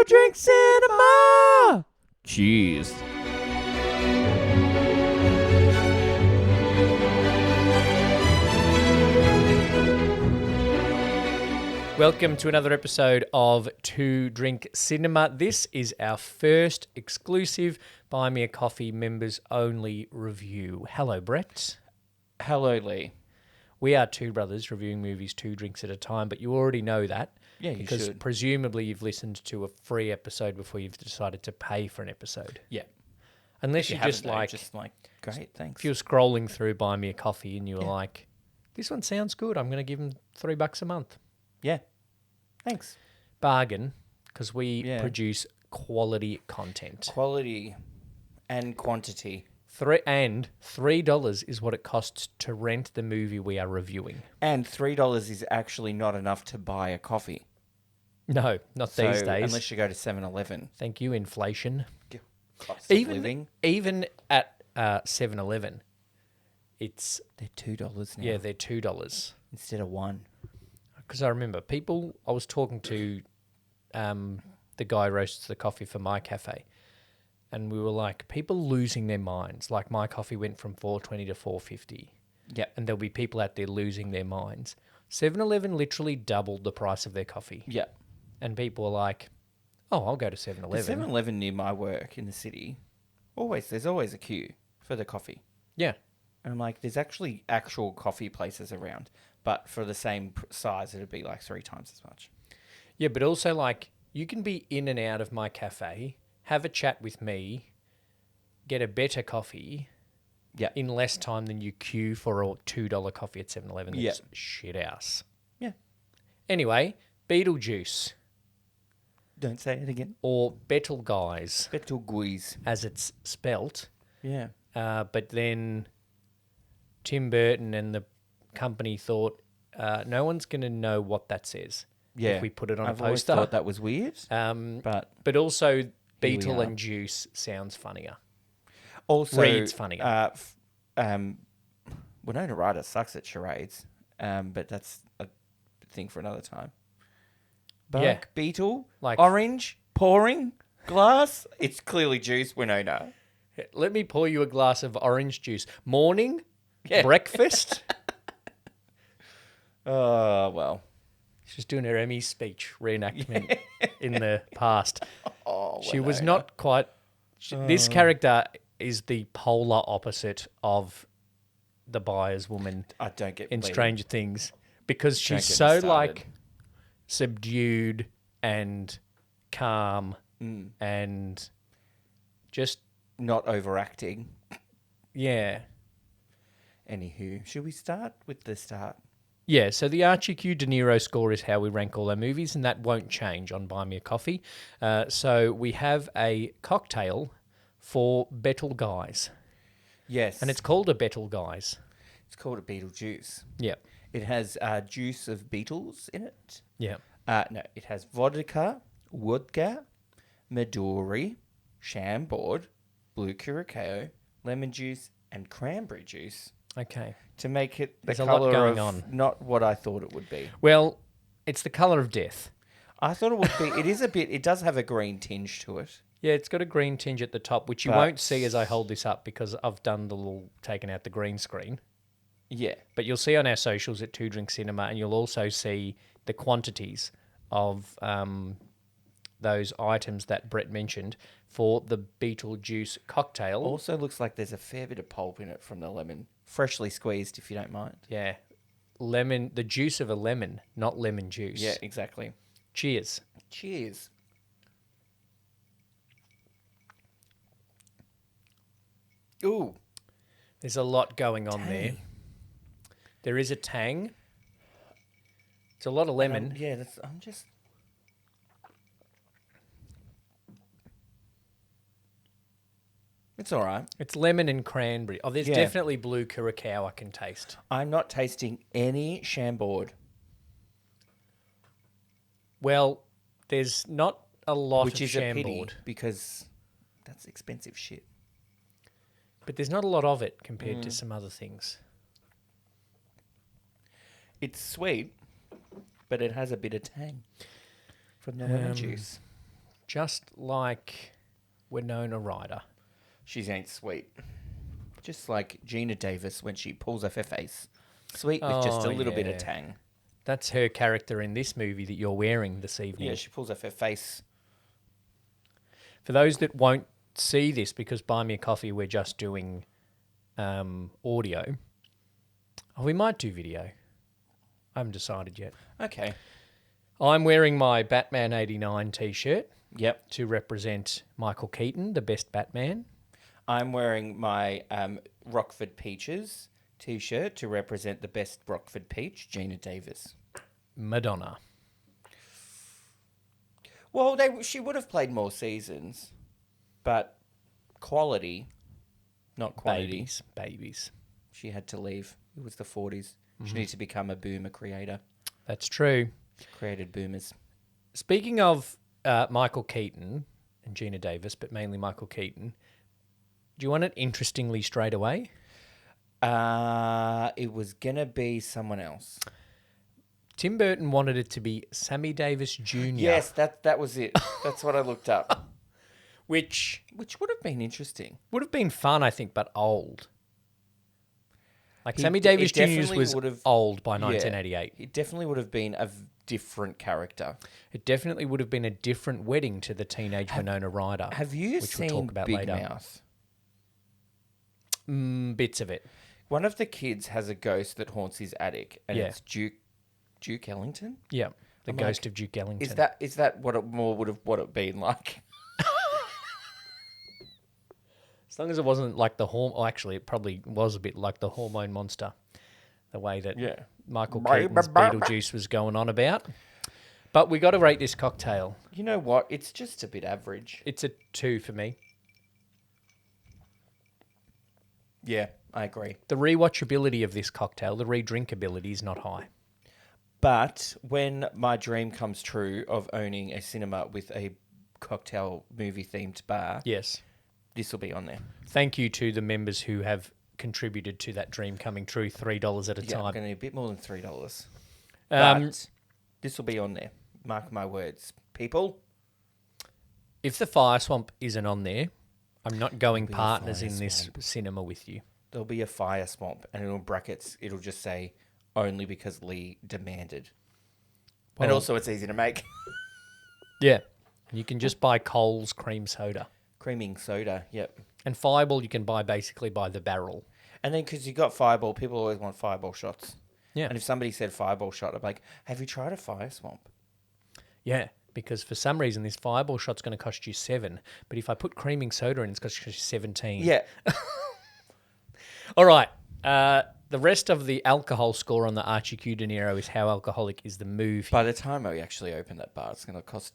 Drink Cinema! Cheers. Welcome to another episode of To Drink Cinema. This is our first exclusive Buy Me a Coffee members only review. Hello, Brett. Hello, Lee. We are two brothers reviewing movies 2 drinks at a time, but you already know that. Yeah, you because should. presumably you've listened to a free episode before you've decided to pay for an episode. Yeah. Unless If you haven't, just though, like, great, thanks. if you're scrolling through Buy Me a Coffee and you were like, this one sounds good, I'm going to give them $3 a month. Yeah. Thanks. Bargain, because we Yeah. quality content. Quality and quantity. $3 is what it costs to rent the movie we are reviewing. And $3 is actually not enough to buy a coffee. No, not these days. Unless you go to 7-Eleven. Thank you, inflation. Cost of living. Even at 7-Eleven, it's... They're $2 now. Yeah, they're $2. Instead of $1. Because I remember I was talking to the guy who roasts the coffee for my cafe, and we were like, people losing their minds. Like, my coffee went from $4.20 to $4.50. Yep. And there'll be people out there losing their minds. 7-Eleven literally doubled the price of their coffee. Yeah. And people are like, oh, I'll go to 7-Eleven. 7-Eleven near my work in the city, there's always a queue for the coffee. Yeah. And I'm like, there's actual coffee places around. But for the same size, it'd be like 3 times as much. Yeah, but also, like, you can be in and out of my cafe, have a chat with me, get a better coffee in less time than you queue for a $2 coffee at 7-Eleven. Yeah. That's shit house. Yeah. Anyway, Beetlejuice. Don't say it again. Or Betelgeuse, Betelgeuse. as it's spelt. Yeah. But then Tim Burton and the company thought, no one's going to know what that says if we put it on a poster. I've always thought that was weird. But also, Beetle are. and Juice sounds funnier. Also, Reads funnier. Winona Ryder sucks at charades, but that's a thing for another time. Bug, beetle, Like- orange, pouring, glass. It's clearly juice, Winona. Let me pour you a glass of orange juice. Morning, breakfast. Oh, well. She's doing her Emmy speech reenactment in the past. Oh, She was Winona. not quite... This character is the polar opposite of the buyer's woman I don't get in bleeding. Stranger Things, because Don't she's get me so started. like subdued and calm and just Not overacting. yeah. Anywho, should we start with the start? Yeah, so the Archie Q De Niro score is how we rank all our movies, and that won't change on Buy Me a Coffee. So we have a cocktail for Betelgeuse, Yes. and it's called a Betelgeuse. It's called a Beetlejuice. Yeah, It has juice of beetles in it. yeah. No, it has vodka, Midori, Chambord, blue curacao, lemon juice, and cranberry juice Okay. to make it the There's a lot colour going of on. not what I thought it would be. Well, it's the colour of death. I thought it would be. It is a bit. It does have a green tinge to it. Yeah, it's got a green tinge at the top, which you But- won't see as I hold this up because I've done the little taken out the green screen. Yeah. But you'll see on our socials at 2 Drink Cinema, and you'll also see the quantities of those items that Brett mentioned for the Beetlejuice cocktail. Also looks like there's a fair bit of pulp in it from the lemon, freshly squeezed, if you don't mind. Yeah. Lemon, the juice of a lemon, not lemon juice. Yeah, exactly. Cheers. Cheers. Ooh. There's a lot going on Tang. there. There is a tang. It's a lot of lemon. Yeah, that's. I'm just. It's all right. It's lemon and cranberry. Oh, there's Yeah. definitely blue curacao I can taste. I'm not tasting any Chambord, Well, there's not a lot which of is a pity Chambord, because that's expensive shit. but there's not a lot of it compared to some other things. It's sweet, but it has a bit of tang from the lemon juice. just like Winona Ryder. She ain't sweet. Just like Gina Davis when she pulls off her face. Sweet with just a little bit of tang. That's her character in this movie that you're wearing this evening. Yeah, she pulls off her face. For those that won't see this, because Buy Me a Coffee, we're just doing audio. Oh, we might do video. I haven't decided yet. Okay. I'm wearing my Batman 89 t-shirt. Yep. To represent Michael Keaton, the best Batman. I'm wearing my Rockford Peaches t-shirt to represent the best Rockford Peach, Gina Davis. Madonna. Well, she would have played more seasons, but quality, not quantity. Babies. She had to leave. It was the 40s. She needed to become a boomer creator. That's true. She created boomers. Speaking of Michael Keaton and Gina Davis, but mainly Michael Keaton, do you want it interestingly straight away? It was going to be someone else. Tim Burton wanted it to be Sammy Davis Jr. Yes, that was it. That's what I looked up. Which would have been interesting. Would have been fun, I think, but old. Like Sammy Davis Jr. was old by 1988. It definitely would have been a different character. It definitely would have been a different wedding to the teenage Winona Ryder. Have you seen we'll talk about Big later. Mouth? Bits of it. One of the kids has a ghost that haunts his attic, and it's Duke Ellington. Yeah, the ghost of Duke Ellington. Is that what it more would have been like? As long as it wasn't like the hormone. Oh, actually, it probably was a bit like the hormone monster, the way that Michael Keaton's Beetlejuice was going on about. But we got to rate this cocktail. You know what? It's just a bit average. It's a 2 for me. Yeah, I agree. The rewatchability of this cocktail, the redrinkability, is not high. But when my dream comes true of owning a cinema with a cocktail movie themed bar, yes, this will be on there. Thank you to the members who have contributed to that dream coming true, $3 at a time. I'm going to need a bit more than $3. But this will be on there. Mark my words. People. If the Fire Swamp isn't on there, I'm not going partners in this cinema with you. There'll be a Fire Swamp, and in brackets, it'll just say, only because Lee demanded. Well, and also, it's easy to make. Yeah. You can just buy Coles cream soda. Creaming soda, yep. And Fireball you can buy basically by the barrel. And then because you got Fireball, people always want Fireball shots. Yeah. And if somebody said Fireball shot, I'm like, have you tried a Fire Swamp? Yeah, because for some reason this Fireball shot's going to cost you $7, but if I put creaming soda in, it's going to cost you $17. Yeah. All right. The rest of the alcohol score on the Archie Q De Niro is how alcoholic is the movie. By the time we actually open that bar, it's going to cost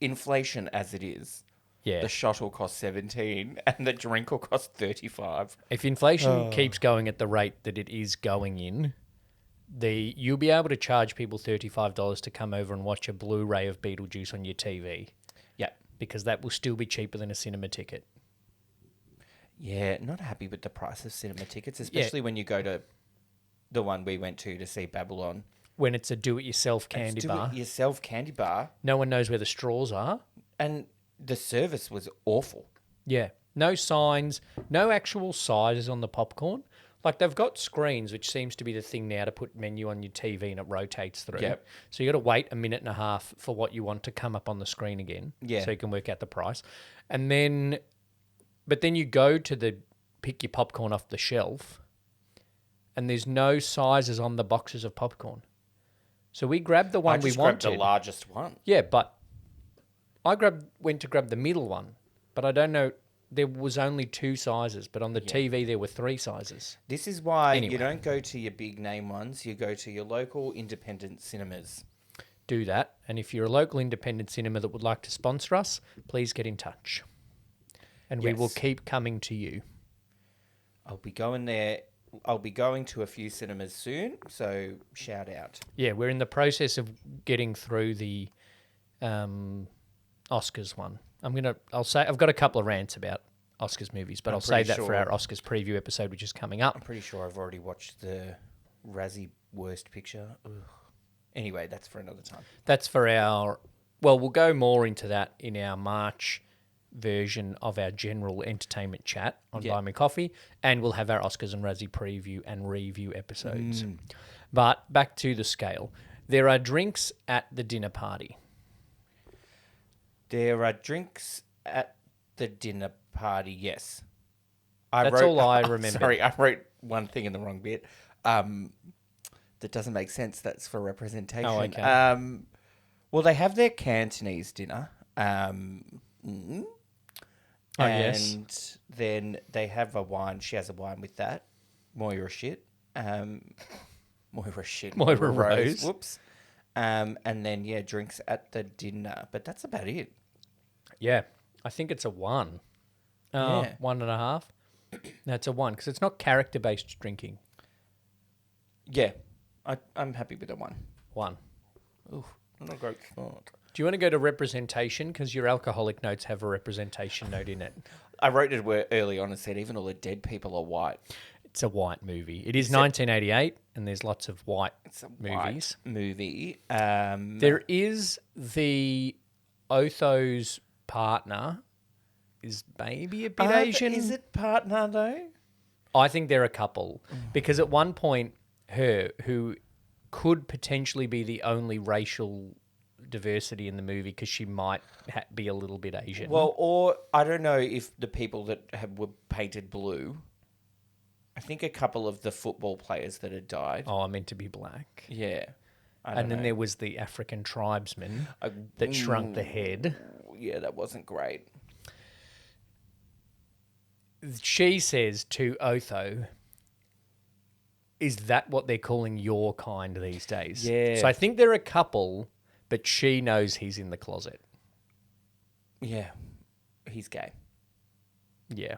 inflation as it is. Yeah. The shot will cost 17 and the drink will cost 35. If inflation keeps going at the rate that it is going in, you'll be able to charge people $35 to come over and watch a Blu-ray of Beetlejuice on your TV. Yeah. Because that will still be cheaper than a cinema ticket. Yeah, not happy with the price of cinema tickets, especially when you go to the one we went to see Babylon. When it's a do-it-yourself candy bar. Do-it-yourself candy bar. No one knows where the straws are. And the service was awful. Yeah. No signs, no actual sizes on the popcorn. Like they've got screens, which seems to be the thing now to put menu on your TV and it rotates through. Yep. So you got to wait a minute and a half for what you want to come up on the screen again. Yeah. So you can work out the price. And then, but then you go to pick your popcorn off the shelf and there's no sizes on the boxes of popcorn. So we grabbed the one we wanted. Grabbed the largest one. Yeah, but I went to grab the middle one, but I don't know. There was only 2 sizes, but on the TV there were 3 sizes. This is why you don't go to your big name ones. You go to your local independent cinemas. Do that. And if you're a local independent cinema that would like to sponsor us, please get in touch. And we will keep coming to you. I'll be going there. I'll be going to a few cinemas soon, so shout out. Yeah, we're in the process of getting through the Oscars one. I'll say I've got a couple of rants about Oscars movies, but I'll save that for our Oscars preview episode, which is coming up. I'm pretty sure I've already watched the Razzie Worst Picture. Ugh. Anyway, that's for another time. That's for our Well, we'll go more into that in our March version of our general entertainment chat on Buy Me Coffee, and we'll have our Oscars and Razzie preview and review episodes. But back to the scale. There are drinks at the dinner party. There are drinks at the dinner party, yes. That's all I remember. Sorry, I wrote one thing in the wrong bit. That doesn't make sense. That's for representation. Oh, okay. Well, they have their Cantonese dinner. Yes. And then they have a wine. She has a wine with that. Moira shit. Moira shit. Moira Rose. Whoops. And then, drinks at the dinner. But that's about it. Yeah, I think it's a 1. 1.5. No, it's a 1 because it's not character-based drinking. Yeah, I'm happy with a 1. 1. Ooh, not a great thought. Do you want to go to representation? Because your alcoholic notes have a representation note in it. I wrote it early on and said even all the dead people are white. It's a white movie. It is 1988, and there's lots of white movies. White movie. There is the Otho's partner is maybe a bit Asian. Is it partner though? I think they're a couple because at one point, her who could potentially be the only racial diversity in the movie because she might be a little bit Asian. Well, or I don't know if the people that were painted blue. I think a couple of the football players that had died. Oh, I meant to be black. Yeah. And then there was the African tribesman that shrunk the head. Yeah, that wasn't great. She says to Otho, is that what they're calling your kind these days? Yeah. So I think they're a couple, but she knows he's in the closet. Yeah. He's gay. Yeah.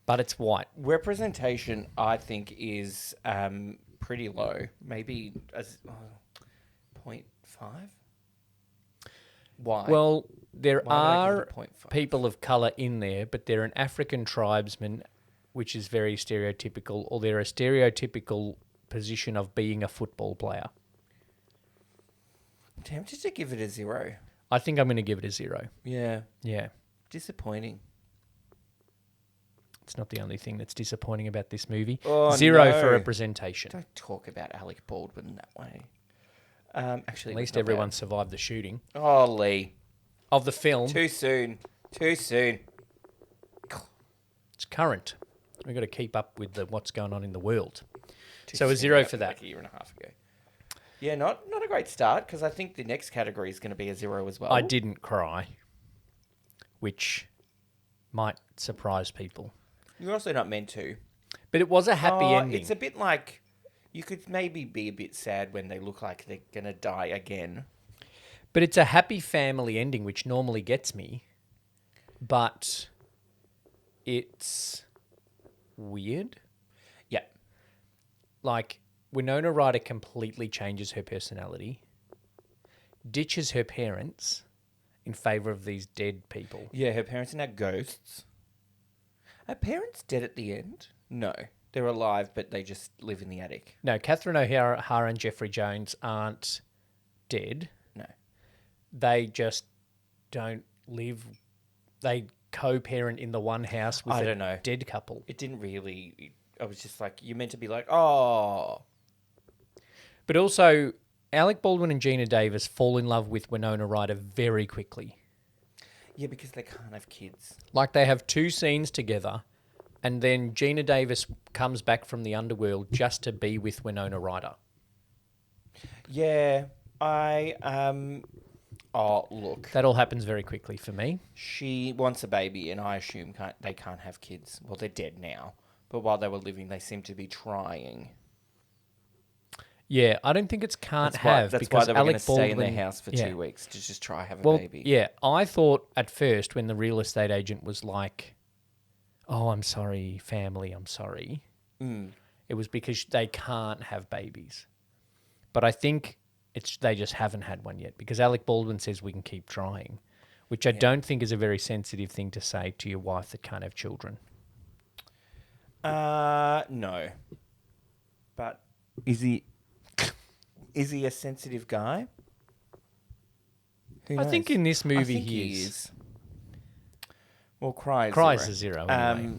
But it's white. Representation, I think, is pretty low. Maybe 0.5? Why? Well, there Why would I give are it a 0.5? people of colour in there, but they're an African tribesman, which is very stereotypical, or they're a stereotypical position of being a football player. I'm tempted to give it a 0. I think I'm going to give it a 0. Yeah. Yeah. Disappointing. It's not the only thing that's disappointing about this movie. Oh, 0 no. for representation. Don't talk about Alec Baldwin that way. Actually, At least everyone survived the shooting. Oh, Lee. Of the film, Too soon. Too soon. it's current. We've got to keep up with what's going on in the world. Too So a soon. 0 for that. Like a year and a half ago. Yeah, not a great start because I think the next category is going to be a 0 as well. I didn't cry, which might surprise people. You're also not meant to. But it was a happy ending. It's a bit like you could maybe be a bit sad when they look like they're going to die again. But it's a happy family ending, which normally gets me. But it's weird. Yeah. Like, Winona Ryder completely changes her personality, ditches her parents in favour of these dead people. Yeah, her parents are now ghosts. Are parents dead at the end? No. They're alive, but they just live in the attic. No, Catherine O'Hara and Jeffrey Jones aren't dead. No. They just don't live. They co-parent in the one house with a dead couple. It didn't really... I was just like, you're meant to be like, oh... But also, Alec Baldwin and Geena Davis fall in love with Winona Ryder very quickly. Yeah, because they can't have kids. Like, they have 2 scenes together, and then Geena Davis comes back from the underworld just to be with Winona Ryder. Yeah, Oh, look. That all happens very quickly for me. She wants a baby, and I assume they can't have kids. Well, they're dead now. But while they were living, they seem to be trying. Yeah, I don't think it's That's why why because they were going to Alec stay in Baldwin, their house for 2 weeks to just try have a well, baby. yeah, I thought at first when the real estate agent was like, "Oh, I'm sorry, family, I'm sorry," it was because they can't have babies. But I think they just haven't had one yet because Alec Baldwin says we can keep trying, which I don't think is a very sensitive thing to say to your wife that can't have children. No. But is he a sensitive guy? Who I knows? think in this movie I think he is. Well, Cry Cry's zero. a zero anyway.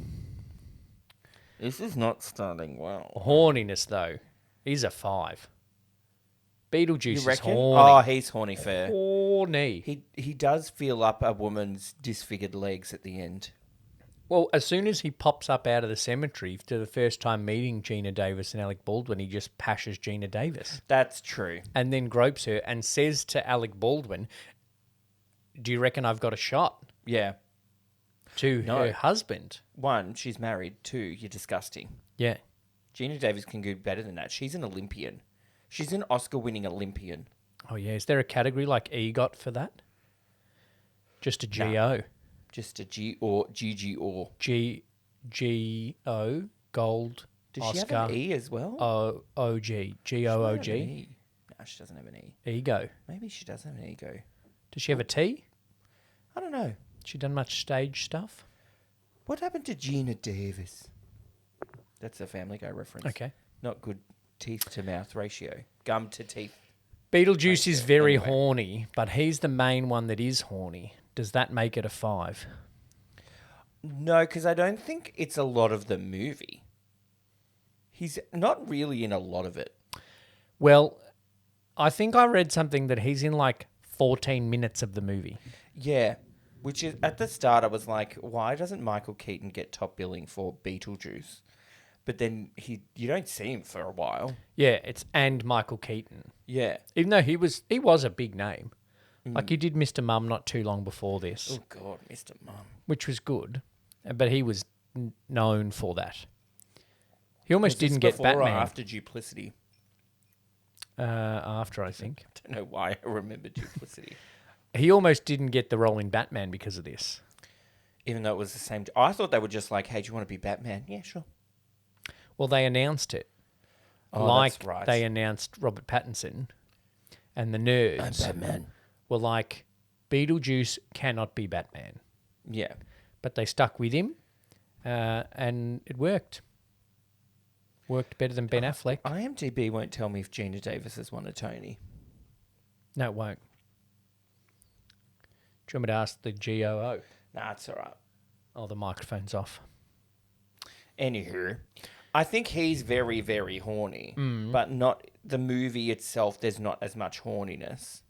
This is not starting well. Horniness, though, he's a 5. Beetlejuice You is reckon? horny. Oh, he's horny fair. Horny. He does feel up a woman's disfigured legs at the end. Well, as soon as he pops up out of the cemetery to the first time meeting Gina Davis and Alec Baldwin, he just pashes Gina Davis. That's true. And then gropes her and says to Alec Baldwin, "Do you reckon I've got a shot?" Yeah. To No. her husband. 1, she's married. 2, you're disgusting. Yeah. Gina Davis can do better than that. She's an Olympian. She's an Oscar-winning Olympian. Oh, yeah. Is there a category like EGOT for that? Just a GO. Just a G or GG or. GO, gold, Does Oscar. she have an E as well? OG, She GOOG, might have an E. No, she doesn't have an E. ego. Maybe she does have an ego. Does she have a T? I don't know. She done much stage stuff? What happened to Gina Davis? That's a Family Guy reference. Okay. Not good teeth to mouth ratio. Gum to teeth. Beetlejuice is very Anyway. horny, but he's the main one that is horny. Does that make it a 5? No, because I don't think it's a lot of the movie. He's not really in a lot of it. Well, I think I read something that he's in like 14 minutes of the movie. Yeah. Which is, at the start, I was like, why doesn't Michael Keaton get top billing for Beetlejuice? But then you don't see him for a while. Yeah, it's and Michael Keaton. Yeah. Even though he was a big name. Like he did Mr. Mum not too long before this, Oh, God, Mr. Mum. which was good, but he was known for that. He almost didn't get before or Batman after Duplicity? after, I think. I don't know why I remember Duplicity. He almost didn't get the role in Batman because of this. Even though it was the same. I thought they were just like, hey, do you want to be Batman? Yeah, sure. Well, they announced it. Oh, like that's right. they announced Robert Pattinson, and the nerds Batman. were like, Beetlejuice cannot be Batman. Yeah. But they stuck with him, and it worked. Worked better than Ben Affleck. IMDb won't tell me if Gina Davis has won a Tony. No, it won't. Do you want me to ask the GOO? Nah, it's all right. Oh, the microphone's off. Anywho, I think he's very, very horny, but not the movie itself. There's not as much horniness.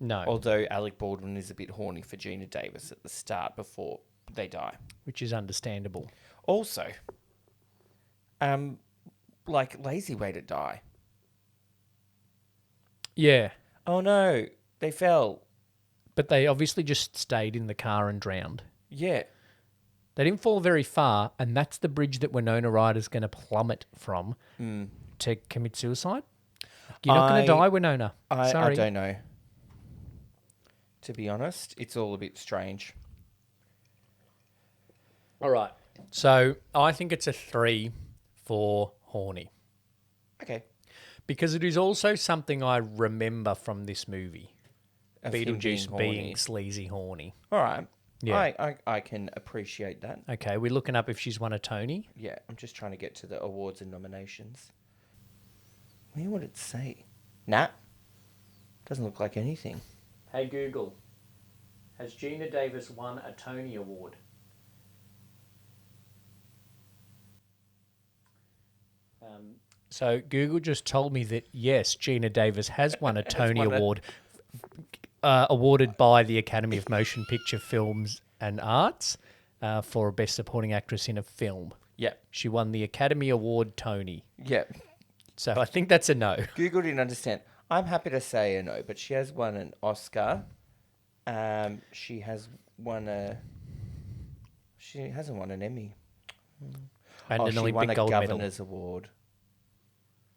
No. Although Alec Baldwin is a bit horny for Gina Davis at the start before they die. Which is understandable. Also, like lazy way to die. Yeah. Oh no, they fell. But they obviously just stayed in the car and drowned. Yeah. They didn't fall very far, and that's the bridge that Winona Ryder's going to plummet from to commit suicide. You're not going to die, Winona. I Sorry. don't know. To be honest, it's all a bit strange. All right. So I think it's a 3 for horny. Okay. Because it is also something I remember from this movie. Of him Beetlejuice horny. being sleazy horny. All right. Yeah. I can appreciate that. Okay, we're looking up if she's won a Tony. Yeah, I'm just trying to get to the awards and nominations. Where would it say? Nah. Doesn't look like anything. Hey Google, has Gina Davis won a Tony Award? So Google just told me that yes, Gina Davis has won a Tony won a- Award, awarded by the Academy of Motion Picture Films and Arts for Best Supporting Actress in a Film. Yeah. She won the Academy Award Tony. Yeah. So I think that's a no. Google didn't understand. I'm happy to say a no, but she has won an Oscar. She has won a... She hasn't won an Emmy. And an she Olympic won a gold medal. Governor's Award.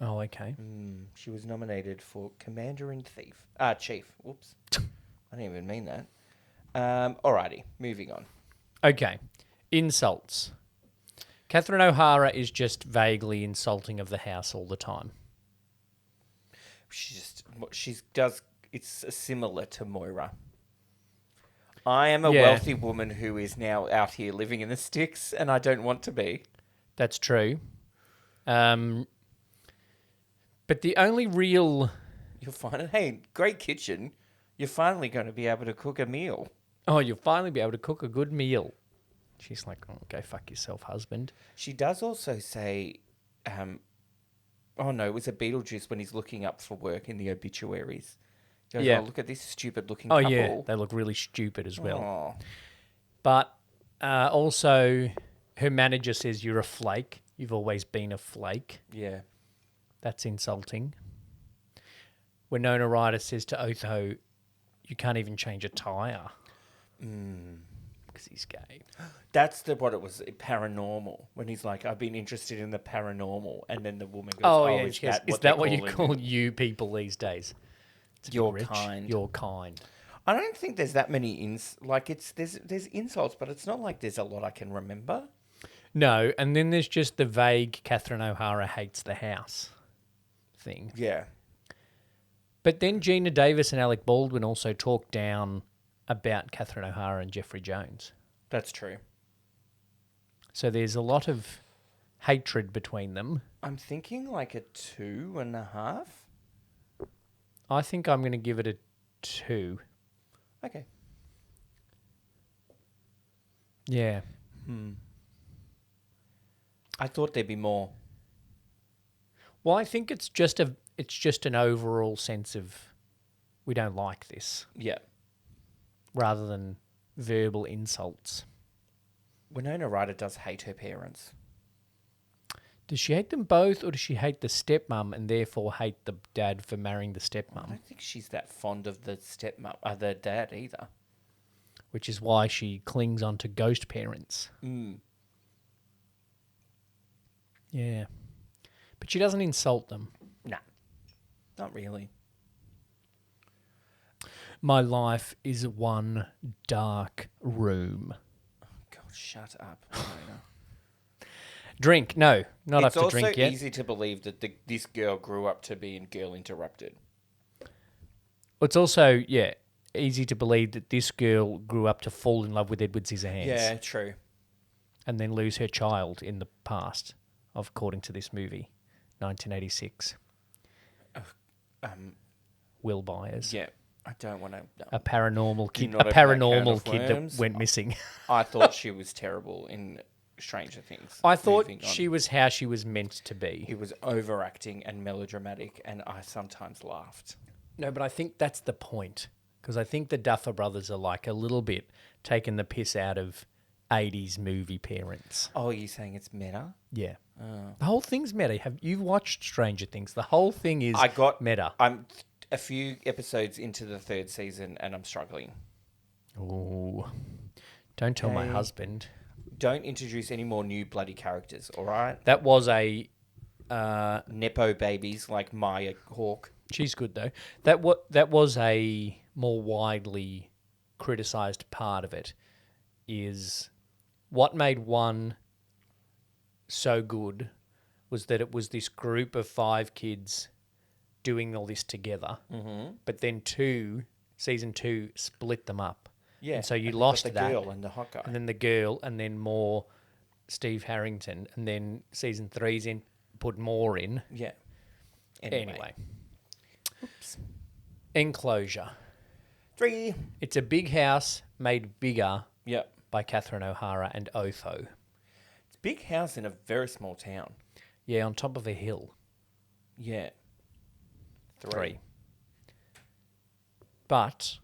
Oh, okay. She was nominated for Commander in Chief. Whoops. I didn't even mean that. Alrighty, moving on. Okay. Insults. Catherine O'Hara is just vaguely insulting of the house all the time. It's similar to Moira. I am a Yeah. wealthy woman who is now out here living in the sticks, and I don't want to be. That's true. But the only real... You'll find it. Hey, great kitchen. You're finally going to be able to cook a meal. Oh, you'll finally be able to cook a good meal. She's like, oh, go fuck yourself, husband. She does also say, oh no, it was a Beetlejuice when he's looking up for work in the obituaries. He goes, Yeah. oh, look at this stupid looking Oh, couple. yeah. They look really stupid as well. Oh. But also, her manager says, you're a flake. You've always been a flake. Yeah. That's insulting. Winona Ryder says to Otho, you can't even change a tyre. Because he's gay. That's what it was, paranormal. When he's like, I've been interested in the paranormal. And then the woman goes, Oh, oh, yeah. is Is that that what you him? call you people these days? It's a bit Your rich. kind. Your kind. I don't think there's that many there's insults, but it's not like there's a lot I can remember. No, and then there's just the vague Catherine O'Hara hates the house thing. Yeah. But then Gina Davis and Alec Baldwin also talk down about Catherine O'Hara and Jeffrey Jones. That's true. So there's a lot of hatred between them. I'm thinking like a 2.5. I think I'm going to give it a 2. Okay. Yeah. I thought there'd be more. Well, I think it's just an overall sense of we don't like this Yeah. rather than verbal insults. Winona Ryder does hate her parents. Does she hate them both, or does she hate the stepmom and therefore hate the dad for marrying the I stepmom? don't think she's that fond of the the dad either. Which is why she clings on to ghost parents. Yeah. But she doesn't insult them. Nah. Not really. My life is one dark room. God, shut up, Winona. Drink. No, not It's up to also drink yet. easy to believe that this girl grew up to be in Girl Interrupted. It's also, easy to believe that this girl grew up to fall in love with Edward Scissorhands. Yeah, true. And then lose her child in the past, according to this movie, 1986. Will Byers. Yeah, I don't want to. A paranormal kid. not A open that can paranormal of kid that worms. went missing. I thought she was terrible in Stranger Things. I thought Moving on. she was how she was meant to be. It was overacting and melodramatic, and I sometimes laughed. No, but I think that's the point. Because I think the Duffer Brothers are like a little bit taking the piss out of 80s movie parents. Oh, you're saying it's meta? Yeah. The whole thing's meta. You've watched Stranger Things. The whole thing is meta. I'm a few episodes into the 3rd season, and I'm struggling. Ooh. Don't tell my Okay. husband. Don't introduce any more new bloody characters, all right? That was a... Nepo babies like Maya Hawke. she's good, though. That was a more widely criticised part of it, is what made one so good was that it was this group of 5 kids doing all this together. Mm-hmm. But then season 2 split them up. Yeah. And so you and lost the that. girl and the hot guy. And then the girl, and then more Steve Harrington. And then season 3's in, put more in. Yeah. Anyway. Oops. Enclosure. 3. It's a big house made bigger Yep. by Catherine O'Hara and Otho. It's a big house in a very small town. Yeah, on top of a hill. Yeah. 3. But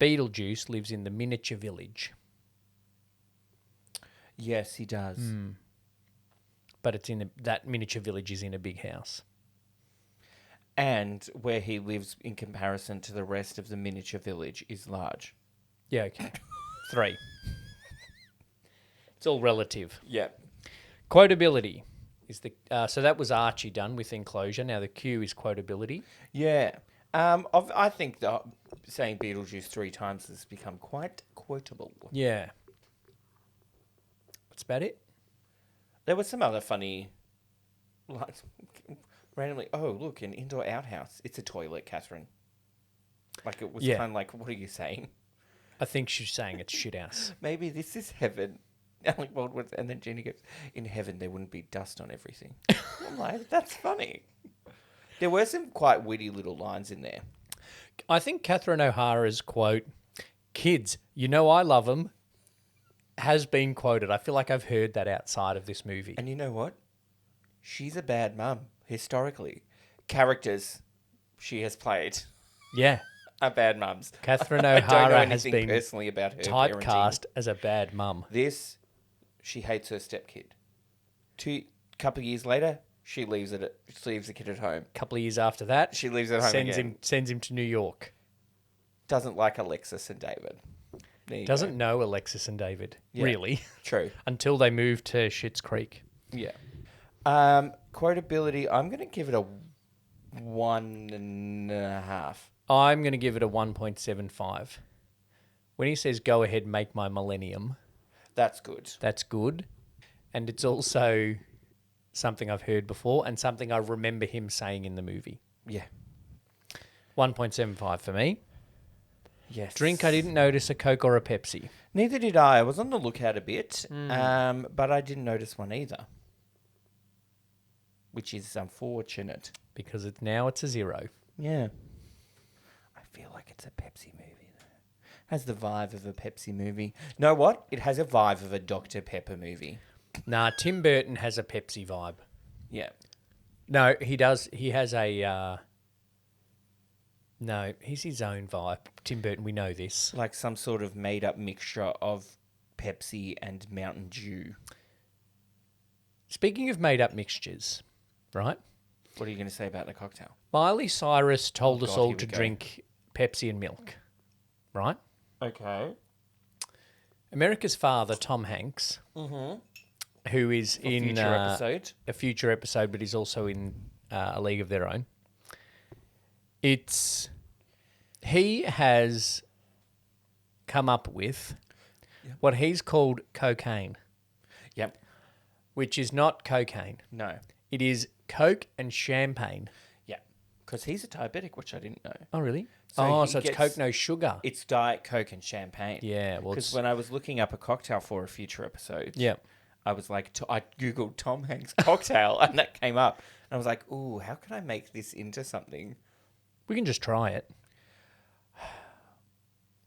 Beetlejuice lives in the miniature village. Yes, he does. But it's that miniature village is in a big house. And where he lives in comparison to the rest of the miniature village is large. Yeah, okay. 3. It's all relative. Yeah. Quotability is the so that was Archie done with enclosure. Now the Q is quotability. Yeah. I think that saying Beetlejuice 3 times has become quite quotable. Yeah. That's about it. There was some other funny, like, randomly, oh, look, an indoor outhouse. It's a toilet, Catherine. Like, it was Yeah. kind of like, what are you saying? I think she's saying it's shit house. Maybe this is heaven. Alec Baldwin, and then Jenny goes, in heaven there wouldn't be dust on everything. I'm like, that's funny. There were some quite witty little lines in there. I think Catherine O'Hara's quote, "Kids, you know I love them," has been quoted. I feel like I've heard that outside of this movie. And you know what? She's a bad mum, historically. Characters she has played Yeah. are bad mums. Catherine I don't know O'Hara has anything been personally about her typecast parenting. as a bad mum. This, she hates her stepkid. Couple of years later, she leaves the kid at home. A couple of years after that, She leaves it at home again. sends him to New York. Doesn't like Alexis and David. There you Doesn't go. know Alexis and David, Yeah. really, True. until they move to Schitt's Creek. Yeah. Quotability, I'm going to give it a 1.5. I'm going to give it a 1.75. When he says, "Go ahead, make my millennium," That's good. that's good. And it's also something I've heard before and something I remember him saying in the movie. Yeah. 1.75 for me. Yes. Drink, I didn't notice a Coke or a Pepsi. Neither did I. I was on the lookout a bit, but I didn't notice one either, which is unfortunate. Because it's a 0. Yeah. I feel like it's a Pepsi movie, though. Has the vibe of a Pepsi movie. Know what? It has a vibe of a Dr. Pepper movie. Nah, Tim Burton has a Pepsi vibe. Yeah. No, he does. He has a... no, he's his own vibe. Tim Burton, we know this. Like some sort of made-up mixture of Pepsi and Mountain Dew. Speaking of made-up mixtures, right? What are you going to say about the cocktail? Miley Cyrus told us God, all here we to go. drink Pepsi and milk, right? Okay. America's Father, Tom Hanks, who is in Future episode. a future episode, but he's also in A League of Their Own. He has come up with what he's called cocaine, Yep. which is not cocaine. No. It is Coke and champagne. Yeah. Because he's a diabetic, which I didn't know. Oh, really? So So he it's gets- Coke, no sugar. It's Diet Coke and champagne. Yeah, well, Because it's... when I was looking up a cocktail for a future episode, Yeah. I was like, I Googled Tom Hanks cocktail, and that came up. And I was like, ooh, how can I make this into something? We can just try it.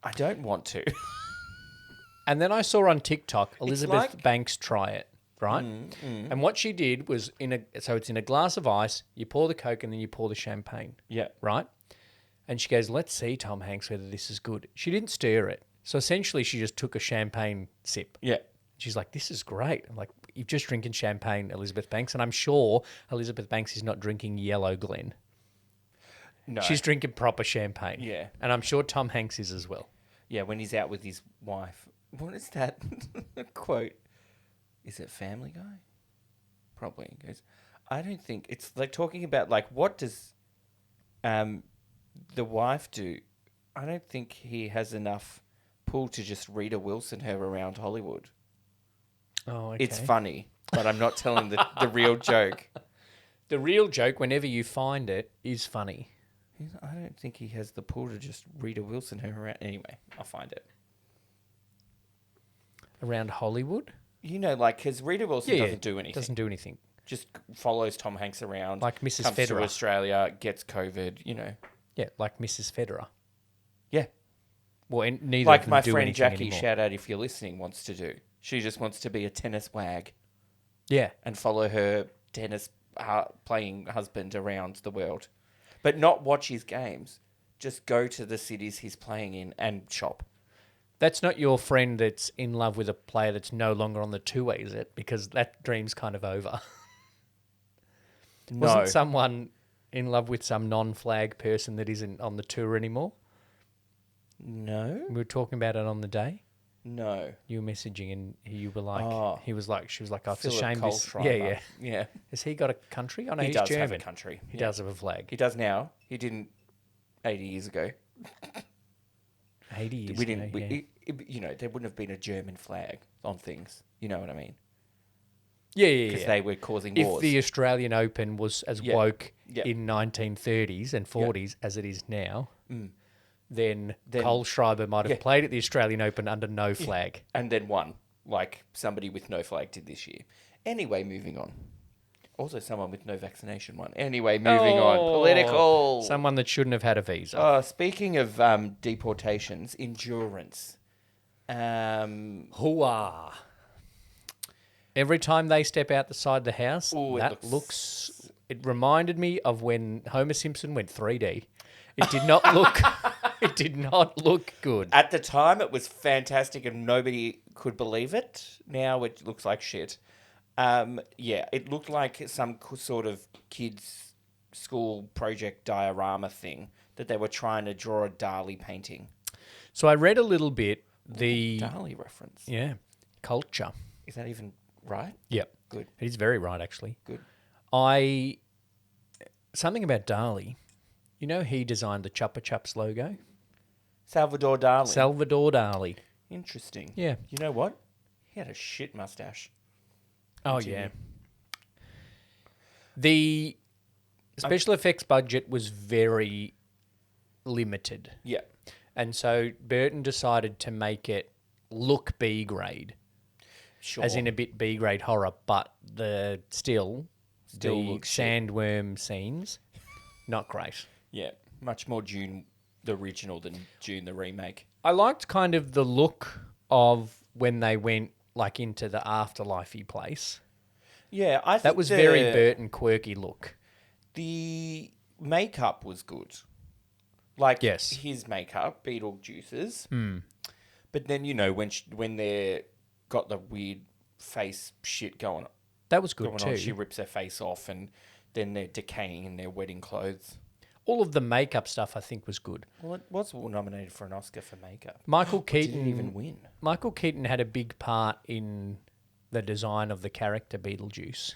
I don't want to. And then I saw on TikTok Elizabeth like- Banks try it, right? And what she did was it's in a glass of ice, you pour the Coke and then you pour the champagne, Yeah. right? And she goes, "Let's see, Tom Hanks, whether this is good." She didn't stir it. So essentially she just took a champagne sip. Yeah. She's like, "This is great." I'm like, "You're just drinking champagne, Elizabeth Banks." And I'm sure Elizabeth Banks is not drinking Yellow Glen. No. She's drinking proper champagne. Yeah. And I'm sure Tom Hanks is as well. Yeah, when he's out with his wife. What is that quote? Is it Family Guy? Probably. He goes, I don't think... It's like talking about, like, what does the wife do? I don't think he has enough pull to just Rita Wilson her around Hollywood. Oh, okay. It's funny, but I'm not telling the real joke. The real joke, whenever you find it, is funny. I don't think he has the pull to just Rita Wilson her around. Anyway, I'll find it. Around Hollywood? You know, like, because Rita Wilson doesn't do anything. Doesn't do anything. Just follows Tom Hanks around. Like Mrs. Comes to Federer. Australia, gets COVID, you know. Yeah, like Mrs. Federer. Yeah. Well, and neither Like of them my do friend anything Jackie, anymore. shout out if you're listening, wants to do. She just wants to be a tennis wag Yeah. and follow her tennis playing husband around the world. But not watch his games. Just go to the cities he's playing in and shop. That's not your friend that's in love with a player that's no longer on the tour, is it? Because that dream's kind of over. No. Wasn't someone in love with some non-flag person that isn't on the tour anymore? No? We were talking about it on the day. No. You were messaging and you were like, Oh. she was like, oh, it's a Philip shame this. Kohlschreiber. Yeah. Yeah. Has he got a country? I know He he's does German. have a country. He Yeah. does have a flag. He does now. He didn't 80 years ago. 80 years We didn't. ago, yeah. You know, there wouldn't have been a German flag on things. You know what I mean? Yeah. Because they were causing If wars. the Australian Open was as Yeah. woke Yeah. in 1930s and 40s as it is now, then Cole Schreiber might have Yeah. played at the Australian Open under no flag. And then won, like somebody with no flag did this year. Anyway, moving on. Also, someone with no vaccination one. Anyway, moving on. Political. Someone that shouldn't have had a visa. Speaking of deportations, Endurance. Hooah. Every time they step out the side of the house, Ooh, that looks... It reminded me of when Homer Simpson went 3D. It did not look... It did not look good. At the time, it was fantastic and nobody could believe it. Now it looks like shit. It looked like some sort of kids' school project diorama thing that they were trying to draw a Dali painting. So I read a little bit the... Dali reference. Yeah. Culture. Is that even right? Yep. Good. He's very right, actually. Good. Something about Dali. You know he designed the Chupa Chups logo? Salvador Dali. Salvador Dali. Interesting. Yeah. You know what? He had a shit mustache. Oh, yeah. The special effects budget was very limited. Yeah. And so Burton decided to make it look B grade. Sure. As in a bit B grade horror, but Still the looks shit. sandworm scenes, not great. Yeah. Much more June the original than June the remake. I liked kind of the look of when they went like into the afterlifey place. Yeah, I think That was very Burton quirky look. The makeup was good. Like Yes. his makeup, Beetlejuice's. Hmm. But then, when they're got the weird face shit going That was good on, too. she rips her face off and then they're decaying in their wedding clothes. All of the makeup stuff I think was good. Well, it was nominated for an Oscar for makeup. Michael Didn't Keaton even win. Michael Keaton had a big part in the design of the character Beetlejuice.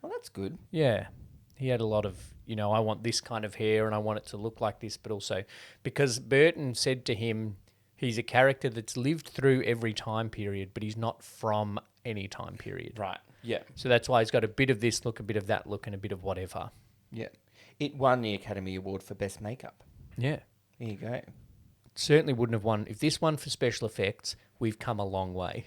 Well, that's good. Yeah. He had a lot of, I want this kind of hair and I want it to look like this, but also because Burton said to him, he's a character that's lived through every time period, but he's not from any time period. Right. Yeah. So that's why he's got a bit of this look, a bit of that look, and a bit of whatever. Yeah. It won the Academy Award for Best Makeup. Yeah. There you go. Certainly wouldn't have won. If this won for special effects, we've come a long way.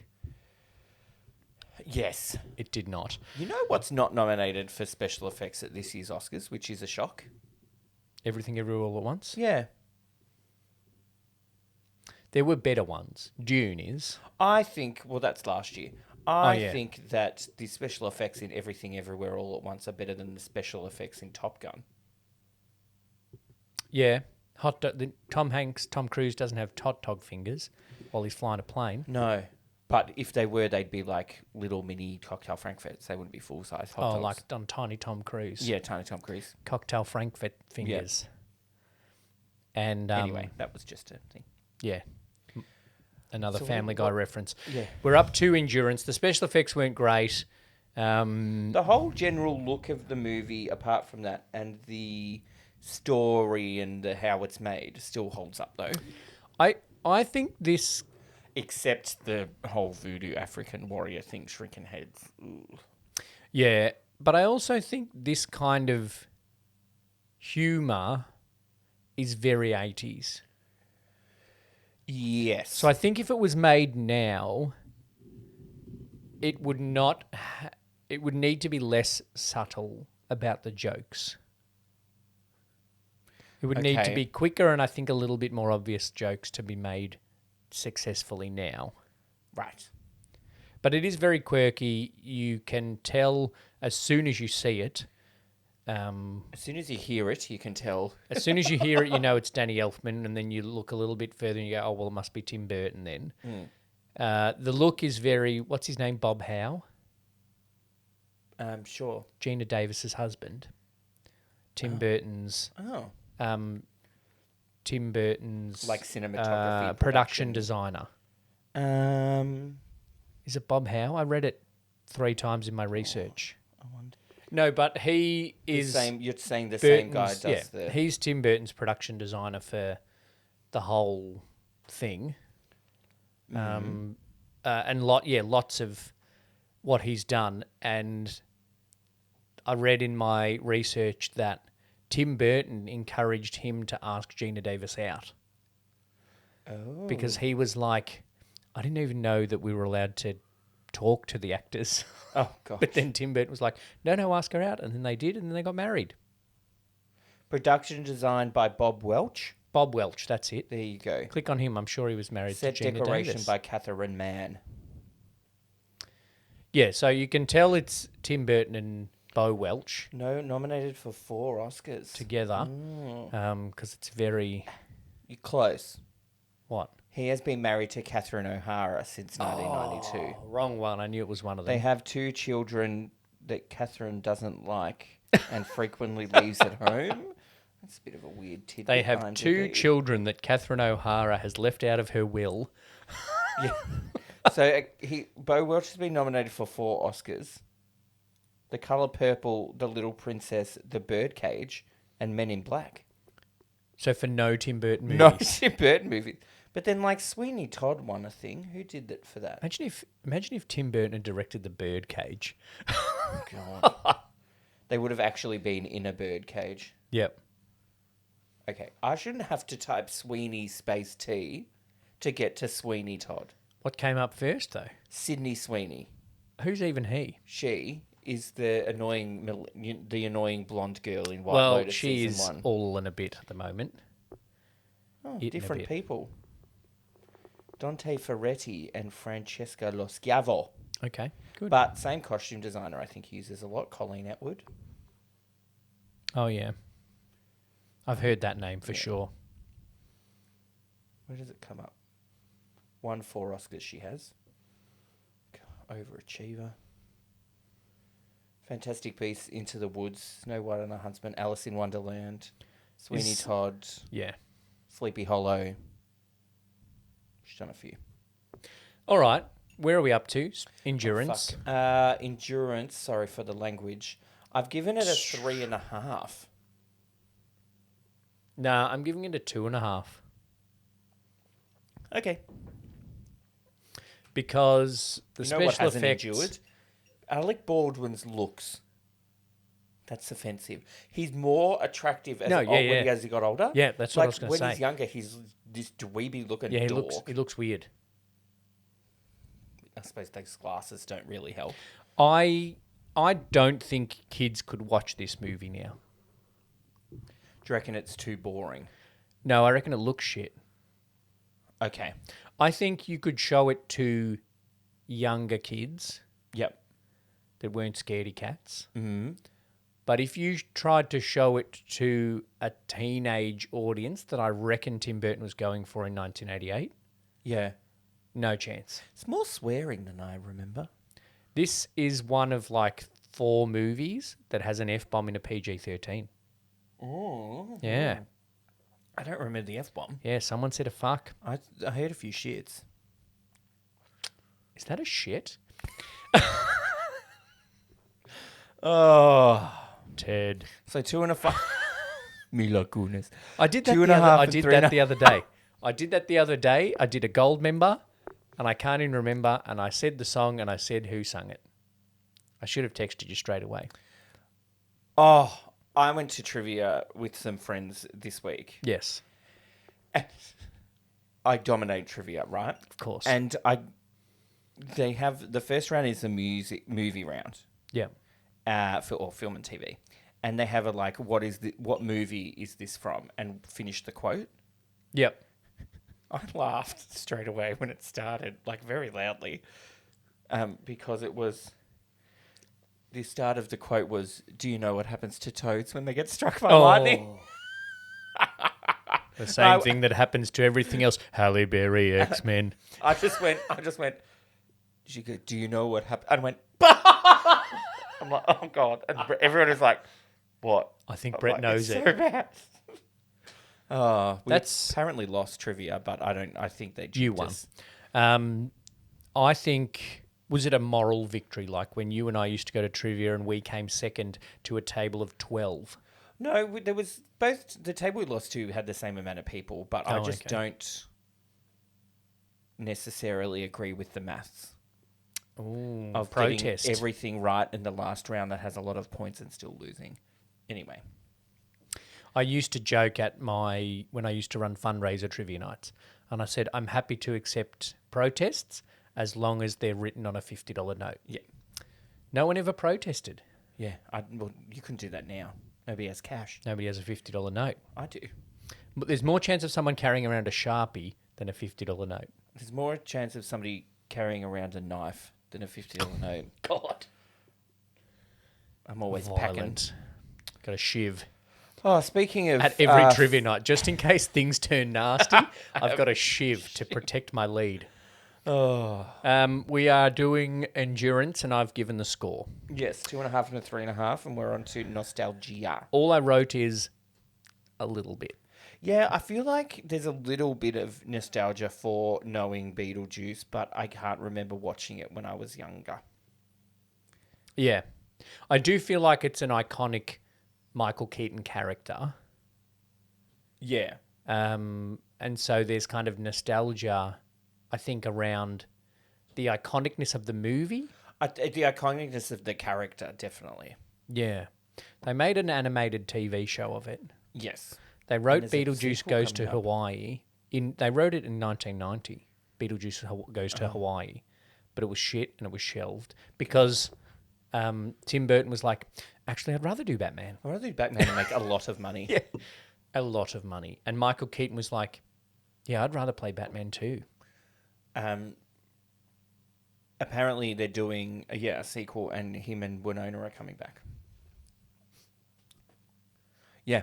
Yes. It did not. You know what's not nominated for special effects at this year's Oscars, which is a shock? Everything Everywhere All at Once? Yeah. There were better ones. Dune is. I think, well, that's last year. I yeah. think that the special effects in Everything Everywhere All at Once are better than the special effects in Top Gun. Yeah. Tom Cruise doesn't have hot dog fingers while he's flying a plane. No. But if they were, they'd be like little mini cocktail frankfurts. They wouldn't be full-size hot dogs. Oh, like on Tiny Tom Cruise. Yeah, Tiny Tom Cruise. Cocktail frankfurt fingers. And Anyway, that was just a thing. Yeah. Another So Family Guy reference. Yeah. We're up to Endurance. The special effects weren't great. The whole general look of the movie, apart from that, and the story and how it's made, still holds up, though. I think this... Except the whole voodoo African warrior thing, shrinking heads. Ooh. Yeah, but I also think this kind of humour is very 80s. Yes. So I think if it was made now, it would not... it would need to be less subtle about the jokes. It would need to Okay. be quicker and I think a little bit more obvious jokes to be made successfully now. Right. But it is very quirky. You can tell as soon as you see it. As soon as you hear it, you can tell. As soon as you hear it, you know it's Danny Elfman, and then you look a little bit further and you go, oh, well, it must be Tim Burton then. The look is very... What's his name? Bob Howe? Sure. Gina Davis's husband. Tim Burton's... Oh. Tim Burton's... Like cinematography. production designer. Um, Is it Bob Howe? I read it 3 times in my research. I wonder. No, but he is... You're saying the Burton's, same guy does the... He's Tim Burton's production designer for the whole thing. And lots of what he's done. And I read in my research that Tim Burton encouraged him to ask Gina Davis out. Oh. Because he was like, I didn't even know that we were allowed to talk to the actors. Oh, God. But then Tim Burton was like, no, ask her out. And then they did, and then they got married. Production designed by Bob Welch. Bob Welch, that's it. There you go. Click on him. I'm sure he was married Set to Gina decoration Davis. by Catherine Mann. Yeah, so you can tell it's Tim Burton and Bo Welch No, nominated for 4 Oscars. together because it's very... You're close. What? He has been married to Catherine O'Hara since 1992. Oh, wrong one. I knew it was one of them. They have 2 children that Catherine doesn't like and frequently leaves at home. That's a bit of a weird tidbit. They have 2 children that Catherine O'Hara has left out of her will. Yeah. So Bo Welch has been nominated for 4 Oscars. The Colour Purple, The Little Princess, The Birdcage, and Men in Black. So for no Tim Burton movies. No Tim Burton movies. But then, like, Sweeney Todd won a thing. Who did that for that? Imagine if Tim Burton had directed The Birdcage. God. They would have actually been in a birdcage. Yep. Okay, I shouldn't have to type Sweeney space T to get to Sweeney Todd. What came up first, though? Sydney Sweeney. Who's even he? She is the annoying blonde girl in White Well, Lotus she is season 1. all in a bit at the moment. Oh, Eaten a different bit. people. Dante Ferretti and Francesca Lo Schiavo. Okay, good. But same costume designer, I think, uses a lot. Colleen Atwood. Oh, yeah. I've heard that name for sure. Where does it come up? Won 4 Oscars she has. Overachiever. Fantastic Beasts, Into the Woods, Snow White and the Huntsman, Alice in Wonderland, Sweeney Todd, Yeah. Sleepy Hollow. She's done a few. All right. Where are we up to? Endurance. Endurance, sorry for the language. I've given it a 3.5. Nah, I'm giving it a 2.5. Okay. Because the You know what special hasn't effects... endured? Alec Baldwin's looks. That's offensive. He's more attractive as he got older. Yeah, that's what I was going to say. When he's younger, he's this dweeby looking Yeah, dork. he looks weird. I suppose those glasses don't really help. I don't think kids could watch this movie now. Do you reckon it's too boring? No, I reckon it looks shit. Okay. I think you could show it to younger kids Yep. that weren't scaredy cats. Mm-hmm. But if you tried to show it to a teenage audience that I reckon Tim Burton was going for in 1988, Yeah. no chance. It's more swearing than I remember. This is one of like 4 movies that has an F-bomb in a PG-13. Oh. Yeah. I don't remember the F-bomb. Yeah, someone said a fuck. I heard a few shits. Is that a shit? Oh. Ted. So 2.5. Mila goodness. I did that 2.5 I and did 3.5. that the other day. I did that the other day. I did a gold member, and I can't even remember, and I said the song, and I said who sung it. I should have texted you straight away. Oh, I went to trivia with some friends this week. Yes, I dominate trivia, right? of course. And they have the first round is the movie round, yeah. or film and TV, and they have a like what movie is this from, and finish the quote. Yep. I laughed straight away when it started, like very loudly, because it was. The start of the quote was, "Do you know what happens to toads when they get struck by lightning?" The same thing that happens to everything else. Halle Berry, X-Men. I just went. She go, "Do you know what happened?" I went. I'm like, "Oh God!" And everyone is like, "What?" I think I'm Brett like, knows it's it. So bad. We That's- apparently lost trivia, but I don't. I think they You jipped won. us. I think, was it a moral victory? Like when you and I used to go to trivia and we came second to a table of 12. No, there was both. The table we lost to had the same amount of people, but I just don't necessarily agree with the maths Ooh, of protest. getting everything right in the last round that has a lot of points and still losing. Anyway. I used to joke when I used to run fundraiser trivia nights, and I said, I'm happy to accept protests as long as they're written on a $50 note. Yeah. No one ever protested. Yeah. Well, you couldn't do that now. Nobody has cash. Nobody has a $50 note. I do. But there's more chance of someone carrying around a Sharpie than a $50 note. There's more chance of somebody carrying around a knife than a $50 note. God. I'm always Violent. Got a shiv. Oh, speaking of... At every trivia night, just in case things turn nasty, I've got a shiv to protect my lead. Oh. We are doing endurance, and I've given the score. Yes, 2.5 and a 3.5, and we're on to nostalgia. All I wrote is a little bit. Yeah, I feel like there's a little bit of nostalgia for knowing Beetlejuice, but I can't remember watching it when I was younger. Yeah. I do feel like it's an iconic Michael Keaton character. Yeah. And so there's kind of nostalgia, I think, around the iconicness of the movie. The iconicness of the character, definitely. Yeah. They made an animated TV show of it. Yes. They wrote there's a Beetlejuice sequel Goes to coming up. Hawaii. They wrote it in 1990. Beetlejuice Goes to Hawaii. But it was shit and it was shelved because Tim Burton was like, actually, I'd rather do Batman. I'd rather do Batman and make a lot of money. Yeah. A lot of money. And Michael Keaton was like, yeah, I'd rather play Batman too. Apparently they're doing a sequel, and him and Winona are coming back. Yeah.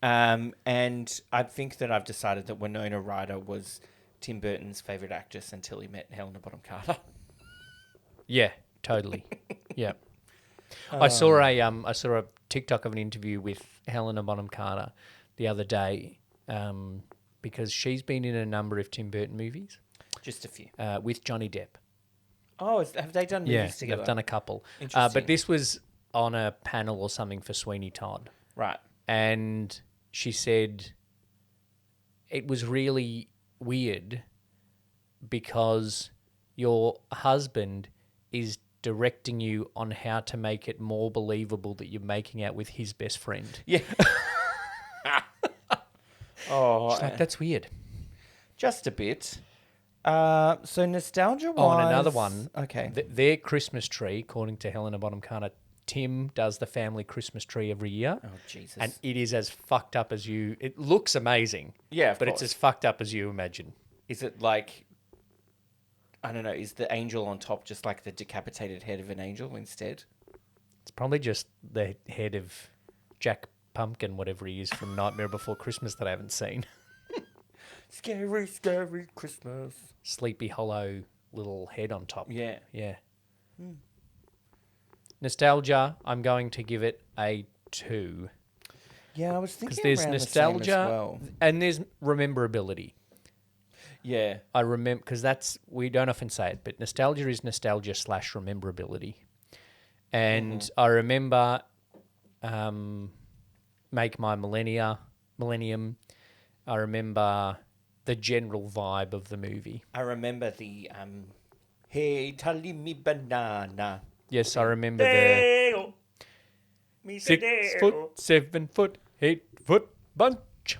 And I think that I've decided that Winona Ryder was Tim Burton's favourite actress until he met Helena Bonham Carter. Yeah, totally. Yeah. I saw a TikTok of an interview with Helena Bonham Carter the other day because she's been in a number of Tim Burton movies. Just a few. With Johnny Depp. Oh, have they done movies together? They've done a couple. Interesting. But this was on a panel or something for Sweeney Todd. Right. And she said it was really weird because your husband is directing you on how to make it more believable that you're making out with his best friend. Yeah. Oh, She's like, that's weird. just a bit. So nostalgia-wise... Oh, and another one. Okay. Their Christmas tree, according to Helena Bonham Carter, Tim does the family Christmas tree every year. Oh, Jesus. And it is as fucked up as you... It looks amazing. Yeah, of But course. it's as fucked up as you imagine. Is it like... I don't know, is the angel on top just like the decapitated head of an angel instead? It's probably just the head of Jack Pumpkin, whatever he is from Nightmare Before Christmas that I haven't seen. Scary, scary Christmas. Sleepy Hollow little head on top. Yeah. Yeah. Nostalgia, I'm going to give it a 2. Yeah, I was thinking Because there's around nostalgia the same as well. and there's rememberability. Yeah. I remember, because that's, we don't often say it, but nostalgia is nostalgia / rememberability. And I remember Make My Millennium. I remember the general vibe of the movie. I remember the, hey, tally me banana. Yes, I remember the Dale. Me say 6 Dale. foot, 7 foot, 8 foot bunch.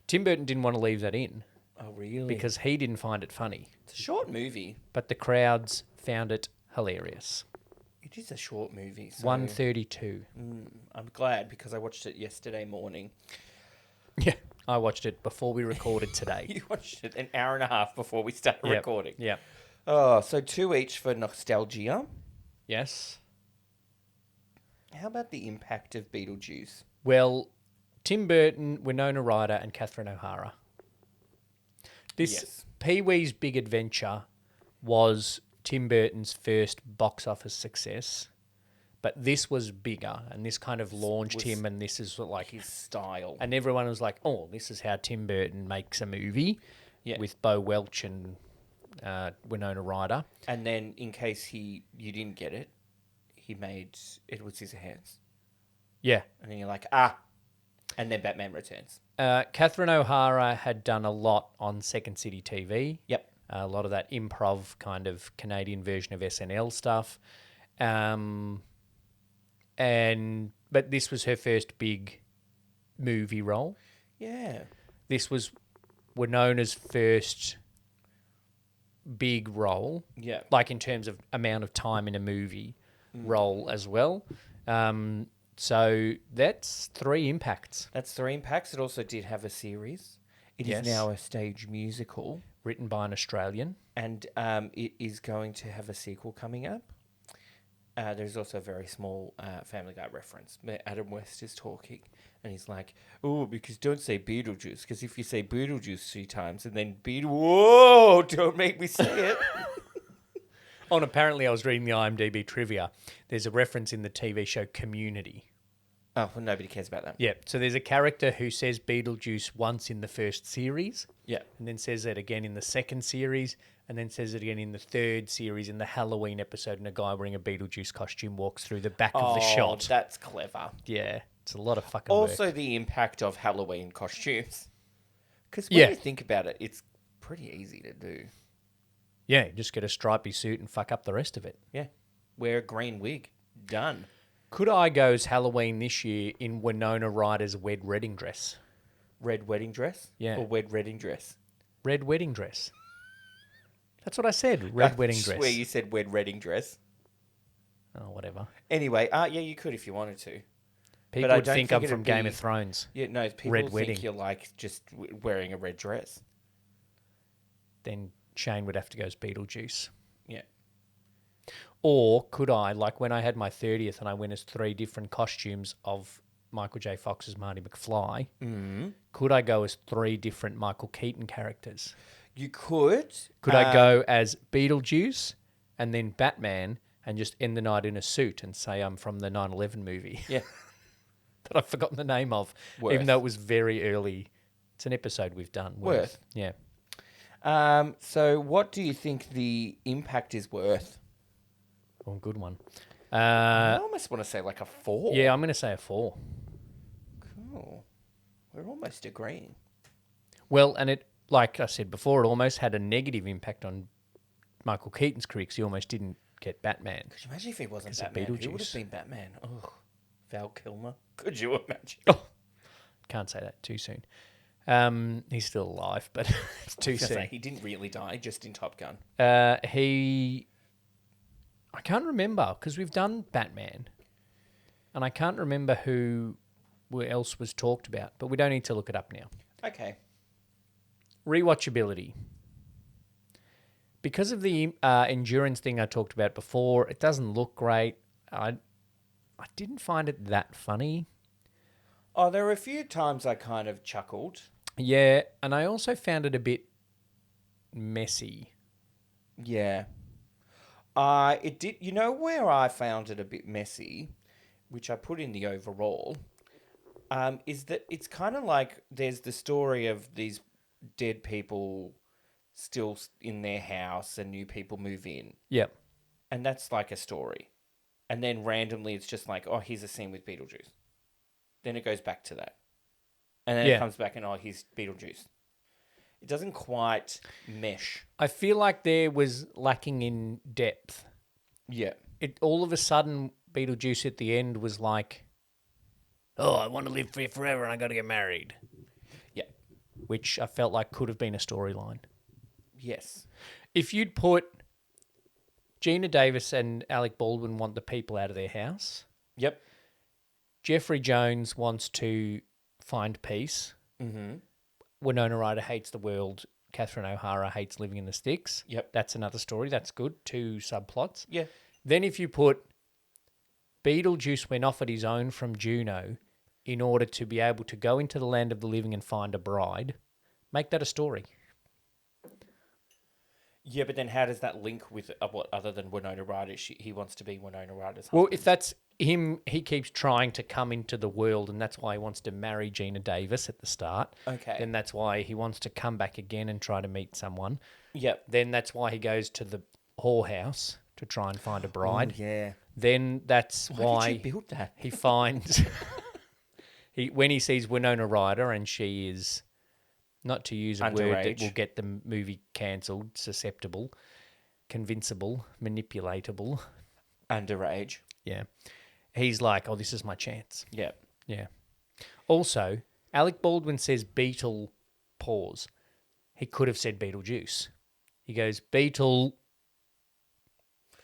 Tim Burton didn't want to leave that in Oh, really? because he didn't find it funny, it's a short movie. but the crowds found it hilarious. It is a short movie. So 132. I'm glad because I watched it yesterday morning. Yeah, I watched it before we recorded today. You watched it an hour and a half before we started Yep, recording. Yeah. Oh, so 2 each for nostalgia. Yes. How about the impact of Beetlejuice? Well, Tim Burton, Winona Ryder, and Catherine O'Hara. This Yes. Pee-wee's Big Adventure was Tim Burton's first box office success, but this was bigger, and this kind of launched him, and this is what, like His style. and everyone was like, "Oh, this is how Tim Burton makes a movie," Yeah. with Bo Welch and Winona Ryder. And then, in case you didn't get it, he made Edward Scissorhands. Yeah, And then you're like, and then Batman Returns. Catherine O'Hara had done a lot on Second City TV. Yep. A lot of that improv kind of Canadian version of SNL stuff. But this was her first big movie role. Yeah. This was Winona's first big role. Yeah. Like in terms of amount of time in a movie role as well. So that's 3 impacts. That's 3 impacts. It also did have a series. It is Yes. now a stage musical, Written by an Australian. and it is going to have a sequel coming up. There's also a very small Family Guy reference where Adam West is talking, and he's like, "Oh, because don't say Beetlejuice, because if you say Beetlejuice 3 times and then whoa, don't make me say it." Oh, and apparently I was reading the IMDb trivia. There's a reference in the TV show Community. Oh, well, nobody cares about that. Yeah, so there's a character who says Beetlejuice once in the first series, Yeah. and then says it again in the second series, and then says it again in the third series in the Halloween episode, and a guy wearing a Beetlejuice costume walks through the back of the shot. That's clever. Yeah, it's a lot of fucking Also, work. the impact of Halloween costumes. Because when you think about it, it's pretty easy to do. Yeah, just get a stripy suit and fuck up the rest of it. Yeah. Wear a green wig. Done. Could I go as Halloween this year in Winona Ryder's wed wedding dress? Red wedding dress? Yeah. Or wed wedding dress? Red wedding dress. That's what I said. Red wedding I dress. swear you said wed wedding dress. Oh, whatever. Anyway, yeah, you could if you wanted to. People I would don't think think I'm from it'd Game be- of Thrones. Yeah, no, people Red think wedding. you're like just wearing a red dress. Then Shane would have to go as Beetlejuice. Yeah. Or could I, like when I had my 30th and I went as 3 different costumes of Michael J. Fox's Marty McFly, could I go as 3 different Michael Keaton characters? You could. Could I go as Beetlejuice and then Batman and just end the night in a suit and say I'm from the 9/11 movie Yeah. that I've forgotten the name of, Worth. even though it was very early. It's an episode we've done. Worth. Yeah. So what do you think the impact is worth? Oh, good one. I almost want to say like a 4. Yeah, I'm going to say a 4. Cool. We're almost agreeing. Well, and it, like I said before, it almost had a negative impact on Michael Keaton's career because he almost didn't get Batman. Could you imagine if he wasn't Because of Batman? Who would have Beetlejuice. been Batman? Oh, Val Kilmer. Could you imagine? Can't say that too soon. He's still alive, but it's too I was gonna say, soon. he didn't really die, just in Top Gun. I can't remember because we've done Batman, and I can't remember who else was talked about, but we don't need to look it up now. Okay. Rewatchability. Because of the endurance thing I talked about before, it doesn't look great. I didn't find it that funny. Oh, there were a few times I kind of chuckled. Yeah, and I also found it a bit messy. Yeah. It did. You know where I found it a bit messy, which I put in the overall, is that it's kind of like there's the story of these dead people still in their house and new people move in. Yep. And that's like a story. And then randomly it's just like, oh, here's a scene with Beetlejuice. Then it goes back to that. And then Yeah. it comes back and, oh, here's Beetlejuice. It doesn't quite mesh. I feel like there was lacking in depth. Yeah. It all of a sudden, Beetlejuice at the end was like, oh, I want to live here forever and I got to get married. Yeah. Which I felt like could have been a storyline. Yes. If you'd put Gina Davis and Alec Baldwin want the people out of their house, Yep. Jeffrey Jones wants to find peace, Mm-hmm. Winona Ryder hates the world, Catherine O'Hara hates living in the sticks. Yep. That's another story. That's good. 2 subplots. Yeah. Then if you put Beetlejuice went off at his own from Juno in order to be able to go into the land of the living and find a bride, make that a story. Yeah, but then how does that link with what other than Winona Ryder? He wants to be Winona Ryder's Well, husband. if that's him, he keeps trying to come into the world, and that's why he wants to marry Gina Davis at the start. Okay. Then that's why he wants to come back again and try to meet someone. Yep. Then that's why he goes to the whorehouse to try and find a bride. Yeah. Then that's Why did you build that? he finds when he sees Winona Ryder and she is, not to use a word that Underage. will get the movie cancelled, susceptible, convincible, manipulatable. Underage. Yeah. He's like, oh, this is my chance. Yep. Yeah. Also, Alec Baldwin says Beetle pause. He could have said Beetlejuice. He goes, Beetle.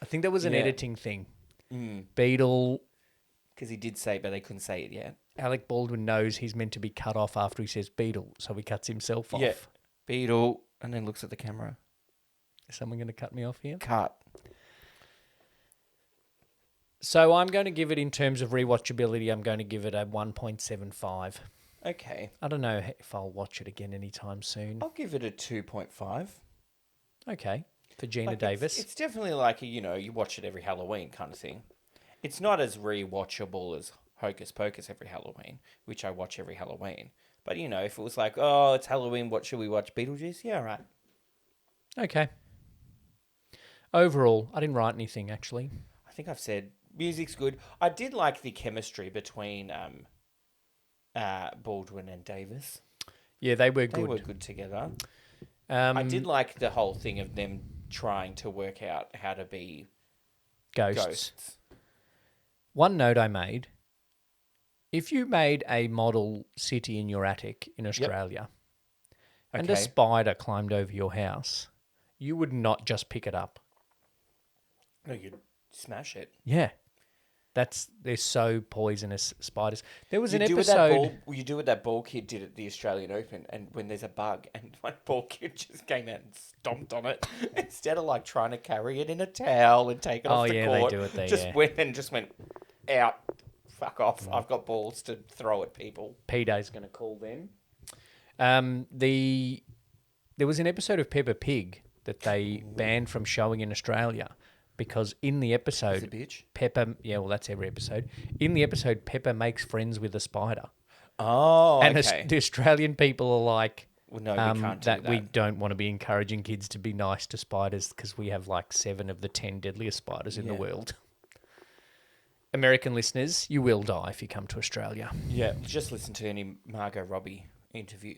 I think that was an Yeah. editing thing. Mm. Beetle. Because he did say it, but they couldn't say it yet. Alec Baldwin knows he's meant to be cut off after he says Beetle, so he cuts himself Yeah. off. Beetle, and then looks at the camera. Is someone going to cut me off here? Cut. So I'm going to give it, in terms of rewatchability, I'm going to give it a 1.75. Okay. I don't know if I'll watch it again anytime soon. I'll give it a 2.5. Okay. For Gina Like, Davis. It's definitely like, you watch it every Halloween kind of thing. It's not as rewatchable as Hocus Pocus every Halloween, which I watch every Halloween. But, if it was like, oh, it's Halloween, what should we watch? Beetlejuice? Yeah, all right. Okay. Overall, I didn't write anything, actually. I think I've said music's good. I did like the chemistry between Baldwin and Davis. Yeah, they were They good. were good together. I did like the whole thing of them trying to work out how to be ghosts. One note I made. If you made a model city in your attic in Australia and a Okay. spider climbed over your house, you would not just pick it up. No, you'd smash it. Yeah. They're so poisonous, spiders. There was an You episode. do what that ball kid did at the Australian Open, and when there's a bug, and one ball kid just came out and stomped on it instead of like trying to carry it in a towel and take it off the court. they do it there. Just went out. Fuck off! I've got balls to throw at people. P-Day's going to call them. There was an episode of Peppa Pig that they banned from showing in Australia because in the He's a episode, bitch. Peppa, yeah, well, that's every episode. In the episode, Peppa makes friends with a spider. Oh, And okay. the Australian people are like, Well, no, we can't do that. we don't want to be encouraging kids to be nice to spiders because we have like 7 of the 10 deadliest spiders in the Yeah. world. American listeners, you will die if you come to Australia. Yeah, just listen to any Margot Robbie interview.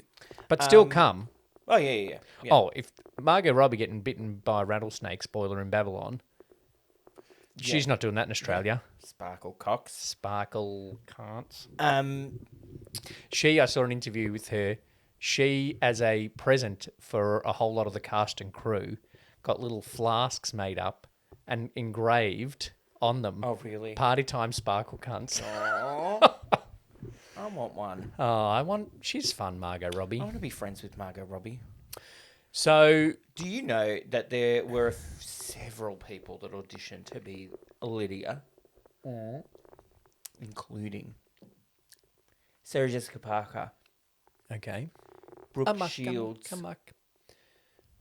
But still come. Oh yeah. Oh, if Margot Robbie getting bitten by a rattlesnake spoiler in Babylon, she's not doing that in Australia. Sparkle Cox. Sparkle can't. Um, I saw an interview with her. She, as a present for a whole lot of the cast and crew, got little flasks made up and engraved on them. Oh really? Party time sparkle cunts. Aw. I want one. She's fun, Margot Robbie. I want to be friends with Margot Robbie. So, Do you know that there were several people that auditioned to be Lydia, including Sarah Jessica Parker, okay. Brooke Shields,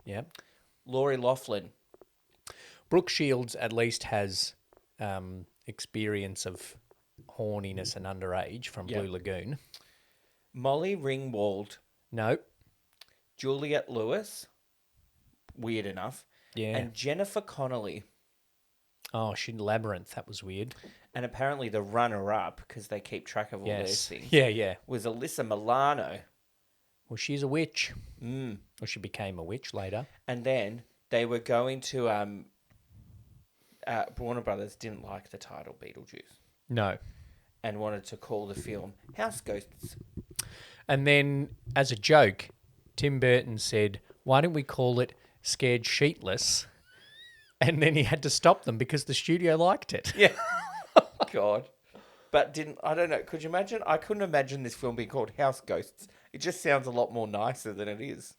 Yep. Lori Loughlin. Brooke Shields at least has experience of horniness and underage from Yep. Blue Lagoon. Molly Ringwald, No. Juliette Lewis, weird enough, Yeah. and Jennifer Connelly. Oh, she Labyrinth. That was weird. And apparently the runner-up, because they keep track of all those Yes. things, Yeah. was Alyssa Milano. Well, she's a witch. Mm. Or she became a witch later. And then they were going to... Warner Brothers didn't like the title Beetlejuice No. and wanted to call the film House Ghosts. And then, as a joke, Tim Burton said, why don't we call it Scared Sheetless? And then he had to stop them because the studio liked it. Yeah. God. But I don't know, could you imagine? I couldn't imagine this film being called House Ghosts. It just sounds a lot more nicer than it is.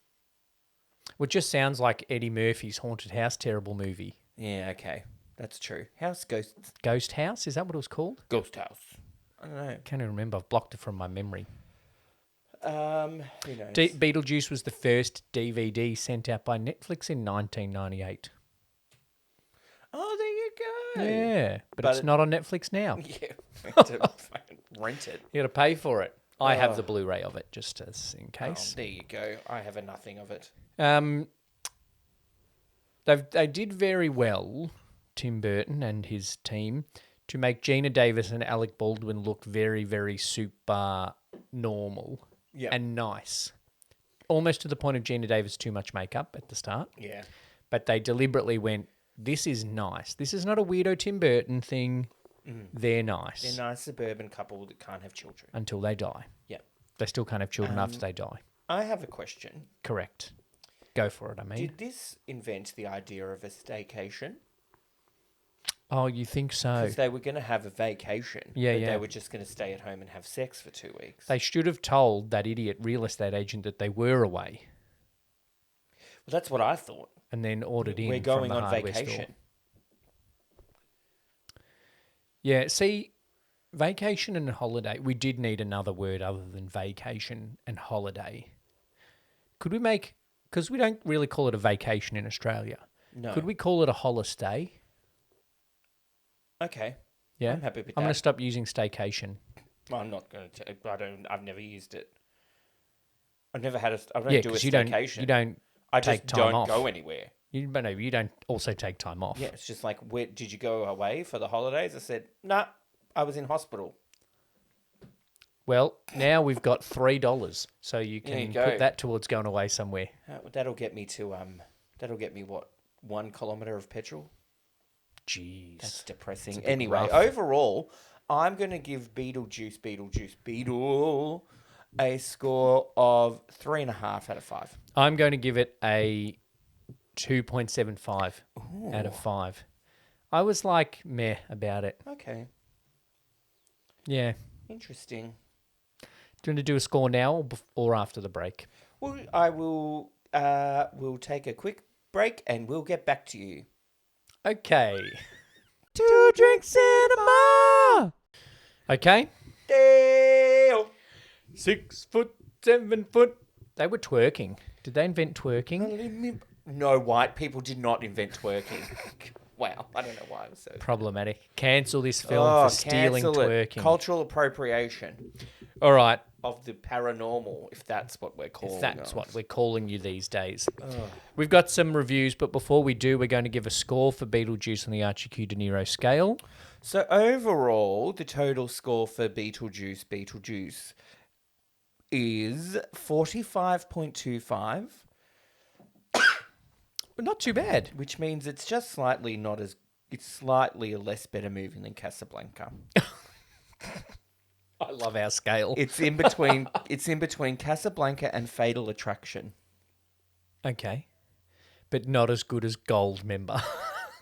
Well, it just sounds like Eddie Murphy's Haunted House terrible movie. Yeah, okay. That's true. House Ghosts. Ghost House? Is that what it was called? Ghost House. I don't know. Can't even remember. I've blocked it from my memory. Who knows? Beetlejuice was the first DVD sent out by Netflix in 1998. Oh, there you go. Yeah, but But it's not on Netflix now. Yeah. We have to fucking rent it. You got to pay for it. I have the Blu-ray of it, just as in Oh, case. there you go. I have a nothing of it. They did very well, Tim Burton and his team, to make Gina Davis and Alec Baldwin look very, very super normal and nice. Almost to the point of Gina Davis too much makeup at the start. Yeah. But they deliberately went, this is nice. This is not a weirdo Tim Burton thing. They're nice. They're a nice suburban couple that can't have children. Until they die. Yeah. They still can't have children after they die. I have a question. Correct. Go for it, I mean. Did this invent the idea of a staycation? Oh, you think so? Because they were going to have a vacation. Yeah, but yeah. They were just going to stay at home and have sex for 2 weeks. They should have told that idiot real estate agent that they were away Well, that's what I thought. and then ordered in We're going from the on hardware vacation. store. Yeah, see, vacation and holiday, we did need another word other than vacation and holiday. Could we make, because we don't really call it a vacation in Australia, No. could we call it a holiday? Okay. Yeah? I'm happy with I'm going that. to stop using staycation. I'm not going to. I've never used it. I've never had a. I don't Yeah, do a because staycation. you don't I take just time don't off. go anywhere. But no, you don't also take time off. Yeah, it's just like, where did you go away for the holidays? I said, nah, I was in hospital. Well, now we've got $3, so you There can you go. put that towards going away somewhere. That'll get me to That'll get me what, 1 kilometre of petrol? Jeez. That's depressing. It's a bit Anyway, rough. overall, I'm going to give Beetle a score of 3.5 out of 5. I'm going to give it a 2.75 out of 5. I was like meh about it. Okay, Yeah. interesting. Do you want to do a score now or after the break? Well, I will. We'll take a quick break and we'll get back to you. Okay. 2 drink cinema. Okay. Dale. 6 foot, 7 foot. They were twerking. Did they invent twerking? No, white people did not invent twerking. Wow, I don't know why I was so Problematic. Cancel this film for stealing cancel it. twerking. Cultural appropriation All right. of the paranormal, if that's what we're calling If that's it. what we're calling you these days. We've got some reviews, but before we do, we're going to give a score for Beetlejuice on the Archie Q De Niro scale. So overall, the total score for Beetlejuice is 45.25, Not too bad. which means it's just slightly not as... It's slightly a less better movie than Casablanca. I love our scale. It's in between. It's in between Casablanca and Fatal Attraction. Okay. But not as good as Goldmember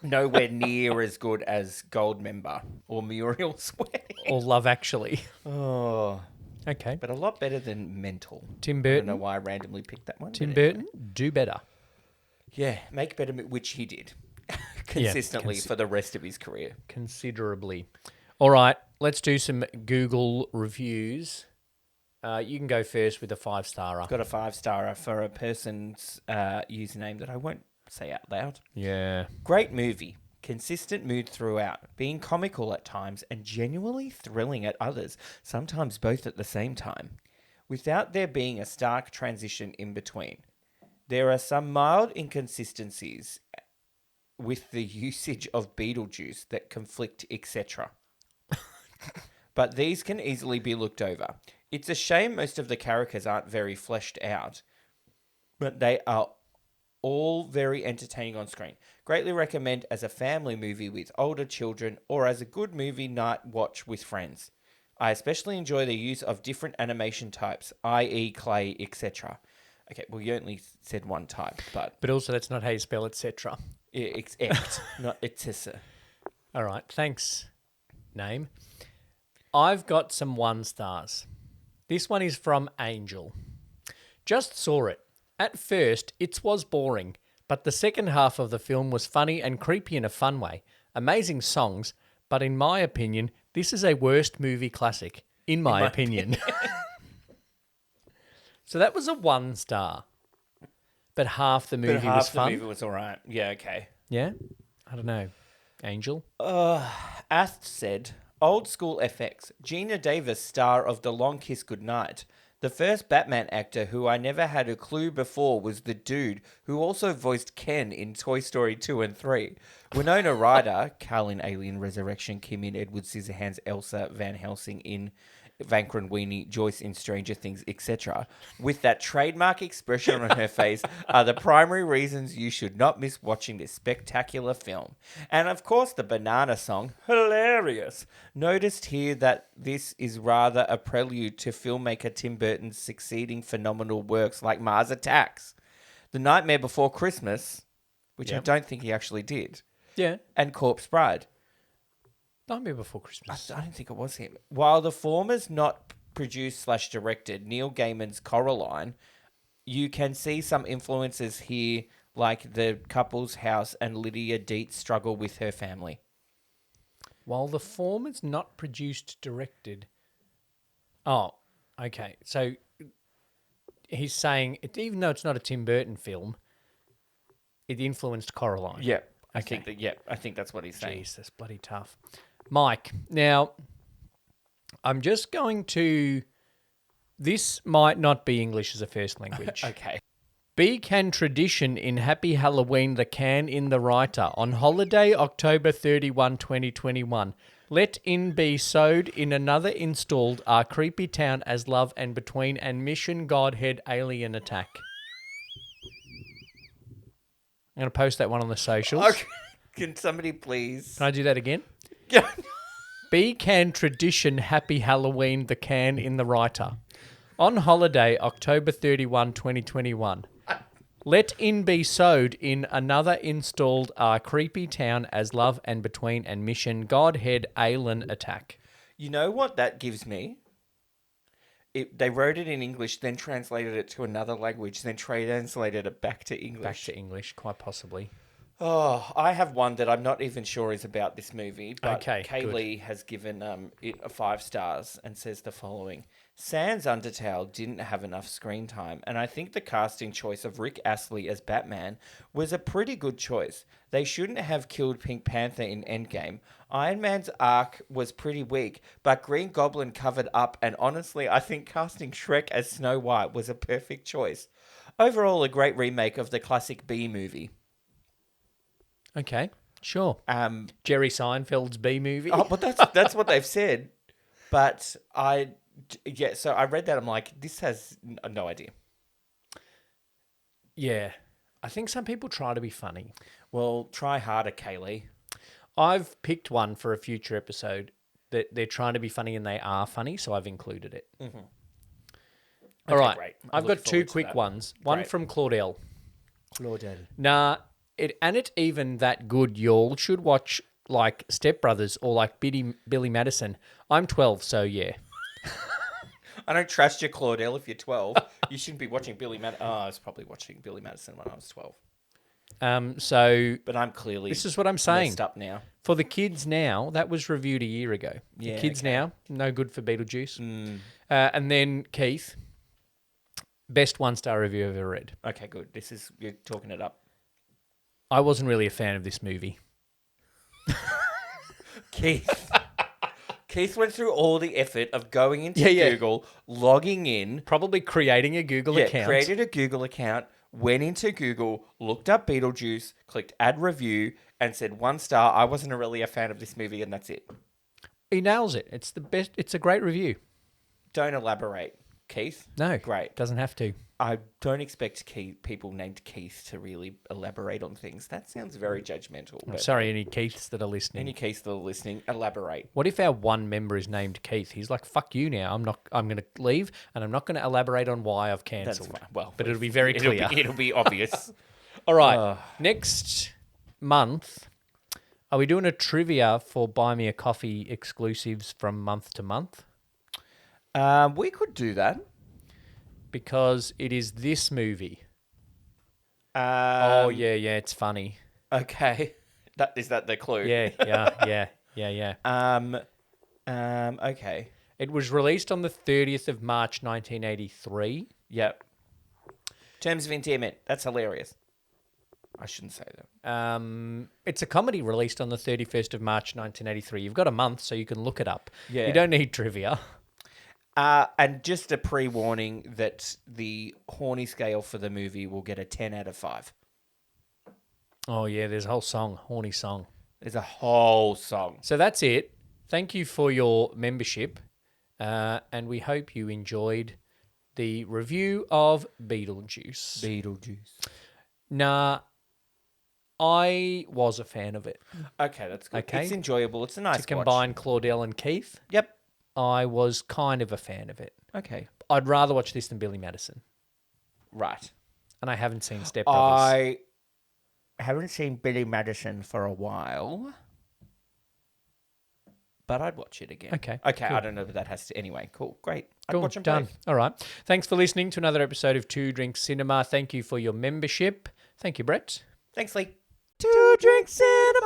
Nowhere near as good as Goldmember or Muriel's Wedding. or Love Actually. Oh, Okay. but a lot better than Mental. Tim I don't know Burton. why I randomly picked that one. Tim but anyway. Burton, do better. Yeah, make better, which he did consistently for the rest of his career. Considerably. All right. Let's do some Google reviews. You can go first with a 5-starer. Got a 5-starer for a person's username that I won't say out loud. Yeah. Great movie. Consistent mood throughout, being comical at times and genuinely thrilling at others, sometimes both at the same time, without there being a stark transition in between. There are some mild inconsistencies with the usage of Beetlejuice that conflict, etc. But these can easily be looked over. It's a shame most of the characters aren't very fleshed out, but they are all very entertaining on screen. Greatly recommend as a family movie with older children or as a good movie night watch with friends. I especially enjoy the use of different animation types, i.e. clay, etc. Okay, well, you only said one type, but But also, that's not how you spell etc. it's not etc. All right. Thanks, name. I've got some 1-stars. This one is from Angel. Just saw it. At first, it was boring, but the second half of the film was funny and creepy in a fun way. Amazing songs, but in my opinion, this is a worst movie classic. In my opinion. So that was a 1-star. But half the movie But half was the fun. movie was all right. Yeah, okay. Yeah? I don't know. Angel? Ast said, old school FX. Gina Davis, star of The Long Kiss Goodnight. The first Batman actor who I never had a clue before was the dude who also voiced Ken in Toy Story 2 and 3. Winona Ryder, Carl in Alien Resurrection, Kim in Edward Scissorhands, Elsa Van Helsing in Vankran Weenie, Joyce in Stranger Things, etc. with that trademark expression on her face are the primary reasons you should not miss watching this spectacular film. And of course the banana song, hilarious. Noticed here that this is rather a prelude to filmmaker Tim Burton's succeeding phenomenal works like Mars Attacks. The Nightmare Before Christmas, which I Yep. don't think he actually did, Yeah. and Corpse Bride. Nightmare Before Christmas. I don't think it was him. While the former's not produced/directed, Neil Gaiman's Coraline, you can see some influences here, like the couple's house and Lydia Deet's struggle with her family. While the form is not produced, directed. Oh, okay. So he's saying, even though it's not a Tim Burton film, it influenced Coraline. Yeah, I Okay. think that's what he's saying. Jeez, that's bloody tough. Mike, now, I'm just going to... This might not be English as a first language. Okay. Be can tradition in Happy Halloween the can in the writer on holiday October 31, 2021. Let in be sowed in another installed our creepy town as love and between and mission godhead alien attack. I'm going to post that one on the socials. Okay. Can somebody please? Can I do that again? Be can tradition Happy Halloween the can in the writer. On holiday October 31, 2021. Let in be sowed in another installed our creepy town as love and between and mission godhead alien attack. You know what that gives me? They wrote it in English, then translated it to another language, then translated it back to English. Back to English, quite possibly. Oh, I have one that I'm not even sure is about this movie, but Okay, Kaylee has given it a 5 stars and says the following. Sans Undertale didn't have enough screen time, and I think the casting choice of Rick Astley as Batman was a pretty good choice. They shouldn't have killed Pink Panther in Endgame. Iron Man's arc was pretty weak, but Green Goblin covered up, and honestly, I think casting Shrek as Snow White was a perfect choice. Overall, a great remake of the classic B movie. Okay, sure. Um, Jerry Seinfeld's B movie. Oh, but that's what they've said. But so I read that. I'm like, this has no idea. Yeah. I think some people try to be funny. Well, try harder, Kaylee. I've picked one for a future episode that they're trying to be funny and they are funny, so I've included it. Mm-hmm. All right. Great. I've got 2 quick ones. One Great. from Claudel. Claudel. Nah, it even that good. Y'all should watch like Step Brothers or like Billy Madison. I'm 12, so yeah. I don't trust you, Claudel. If you're 12, you shouldn't be watching Billy Madison. Oh, I was probably watching Billy Madison when I was 12. So But I'm clearly this is what I'm saying. messed up now. For the kids now, that was reviewed a year ago. Yeah, the kids okay. now, no good for Beetlejuice. And then Keith, best 1-star review I've ever read. Okay, good. You're talking it up. I wasn't really a fan of this movie. Keith went through all the effort of going into Yeah. Google, logging in, Probably creating a Google account. created a Google account, went into Google, looked up Beetlejuice, clicked add review, and said 1 star. I wasn't really a fan of this movie, and that's it. He nails it. It's the best. It's a great review. Don't elaborate, Keith. No, Great. Doesn't have to. I don't expect people named Keith to really elaborate on things. That sounds very judgmental. I'm But sorry, any Keiths that are listening. any Keiths that are listening, elaborate. What if our one member is named Keith? He's like, "Fuck you now. I'm going to leave, and I'm not going to elaborate on why I've That's cancelled." fine. Well, but it'll be very clear. It'll be obvious. All right. Next month, are we doing a trivia for Buy Me a Coffee exclusives from month to month? We could do that. Because it is this movie. Yeah, it's funny. Okay. Is that the clue? Yeah. Okay. It was released on the 30th of March, 1983. Yep. Terms of Endearment. That's hilarious. I shouldn't say that. It's a comedy released on the 31st of March, 1983. You've got a month, so you can look it up. Yeah. You don't need trivia. And just a pre-warning that the horny scale for the movie will get a 10 out of 5. Oh, yeah, there's a whole song, horny song. There's a whole song. So that's it. Thank you for your membership, and we hope you enjoyed the review of Beetlejuice. Nah, I was a fan of it. Okay, that's good. Okay. It's enjoyable. It's a nice To combine Claudel and Keith, watch. Yep. I was kind of a fan of it. Okay. I'd rather watch this than Billy Madison. Right. And I haven't seen Step Brothers. I haven't seen Billy Madison for a while, but I'd watch it again. Okay, Okay, cool. I don't know, but that has to... Anyway, cool. Great. I'd Cool, watch them done. both. All right. Thanks for listening to another episode of Two Drink Cinema. Thank you for your membership. Thank you, Brett. Thanks, Lee. 2 Drink Cinema.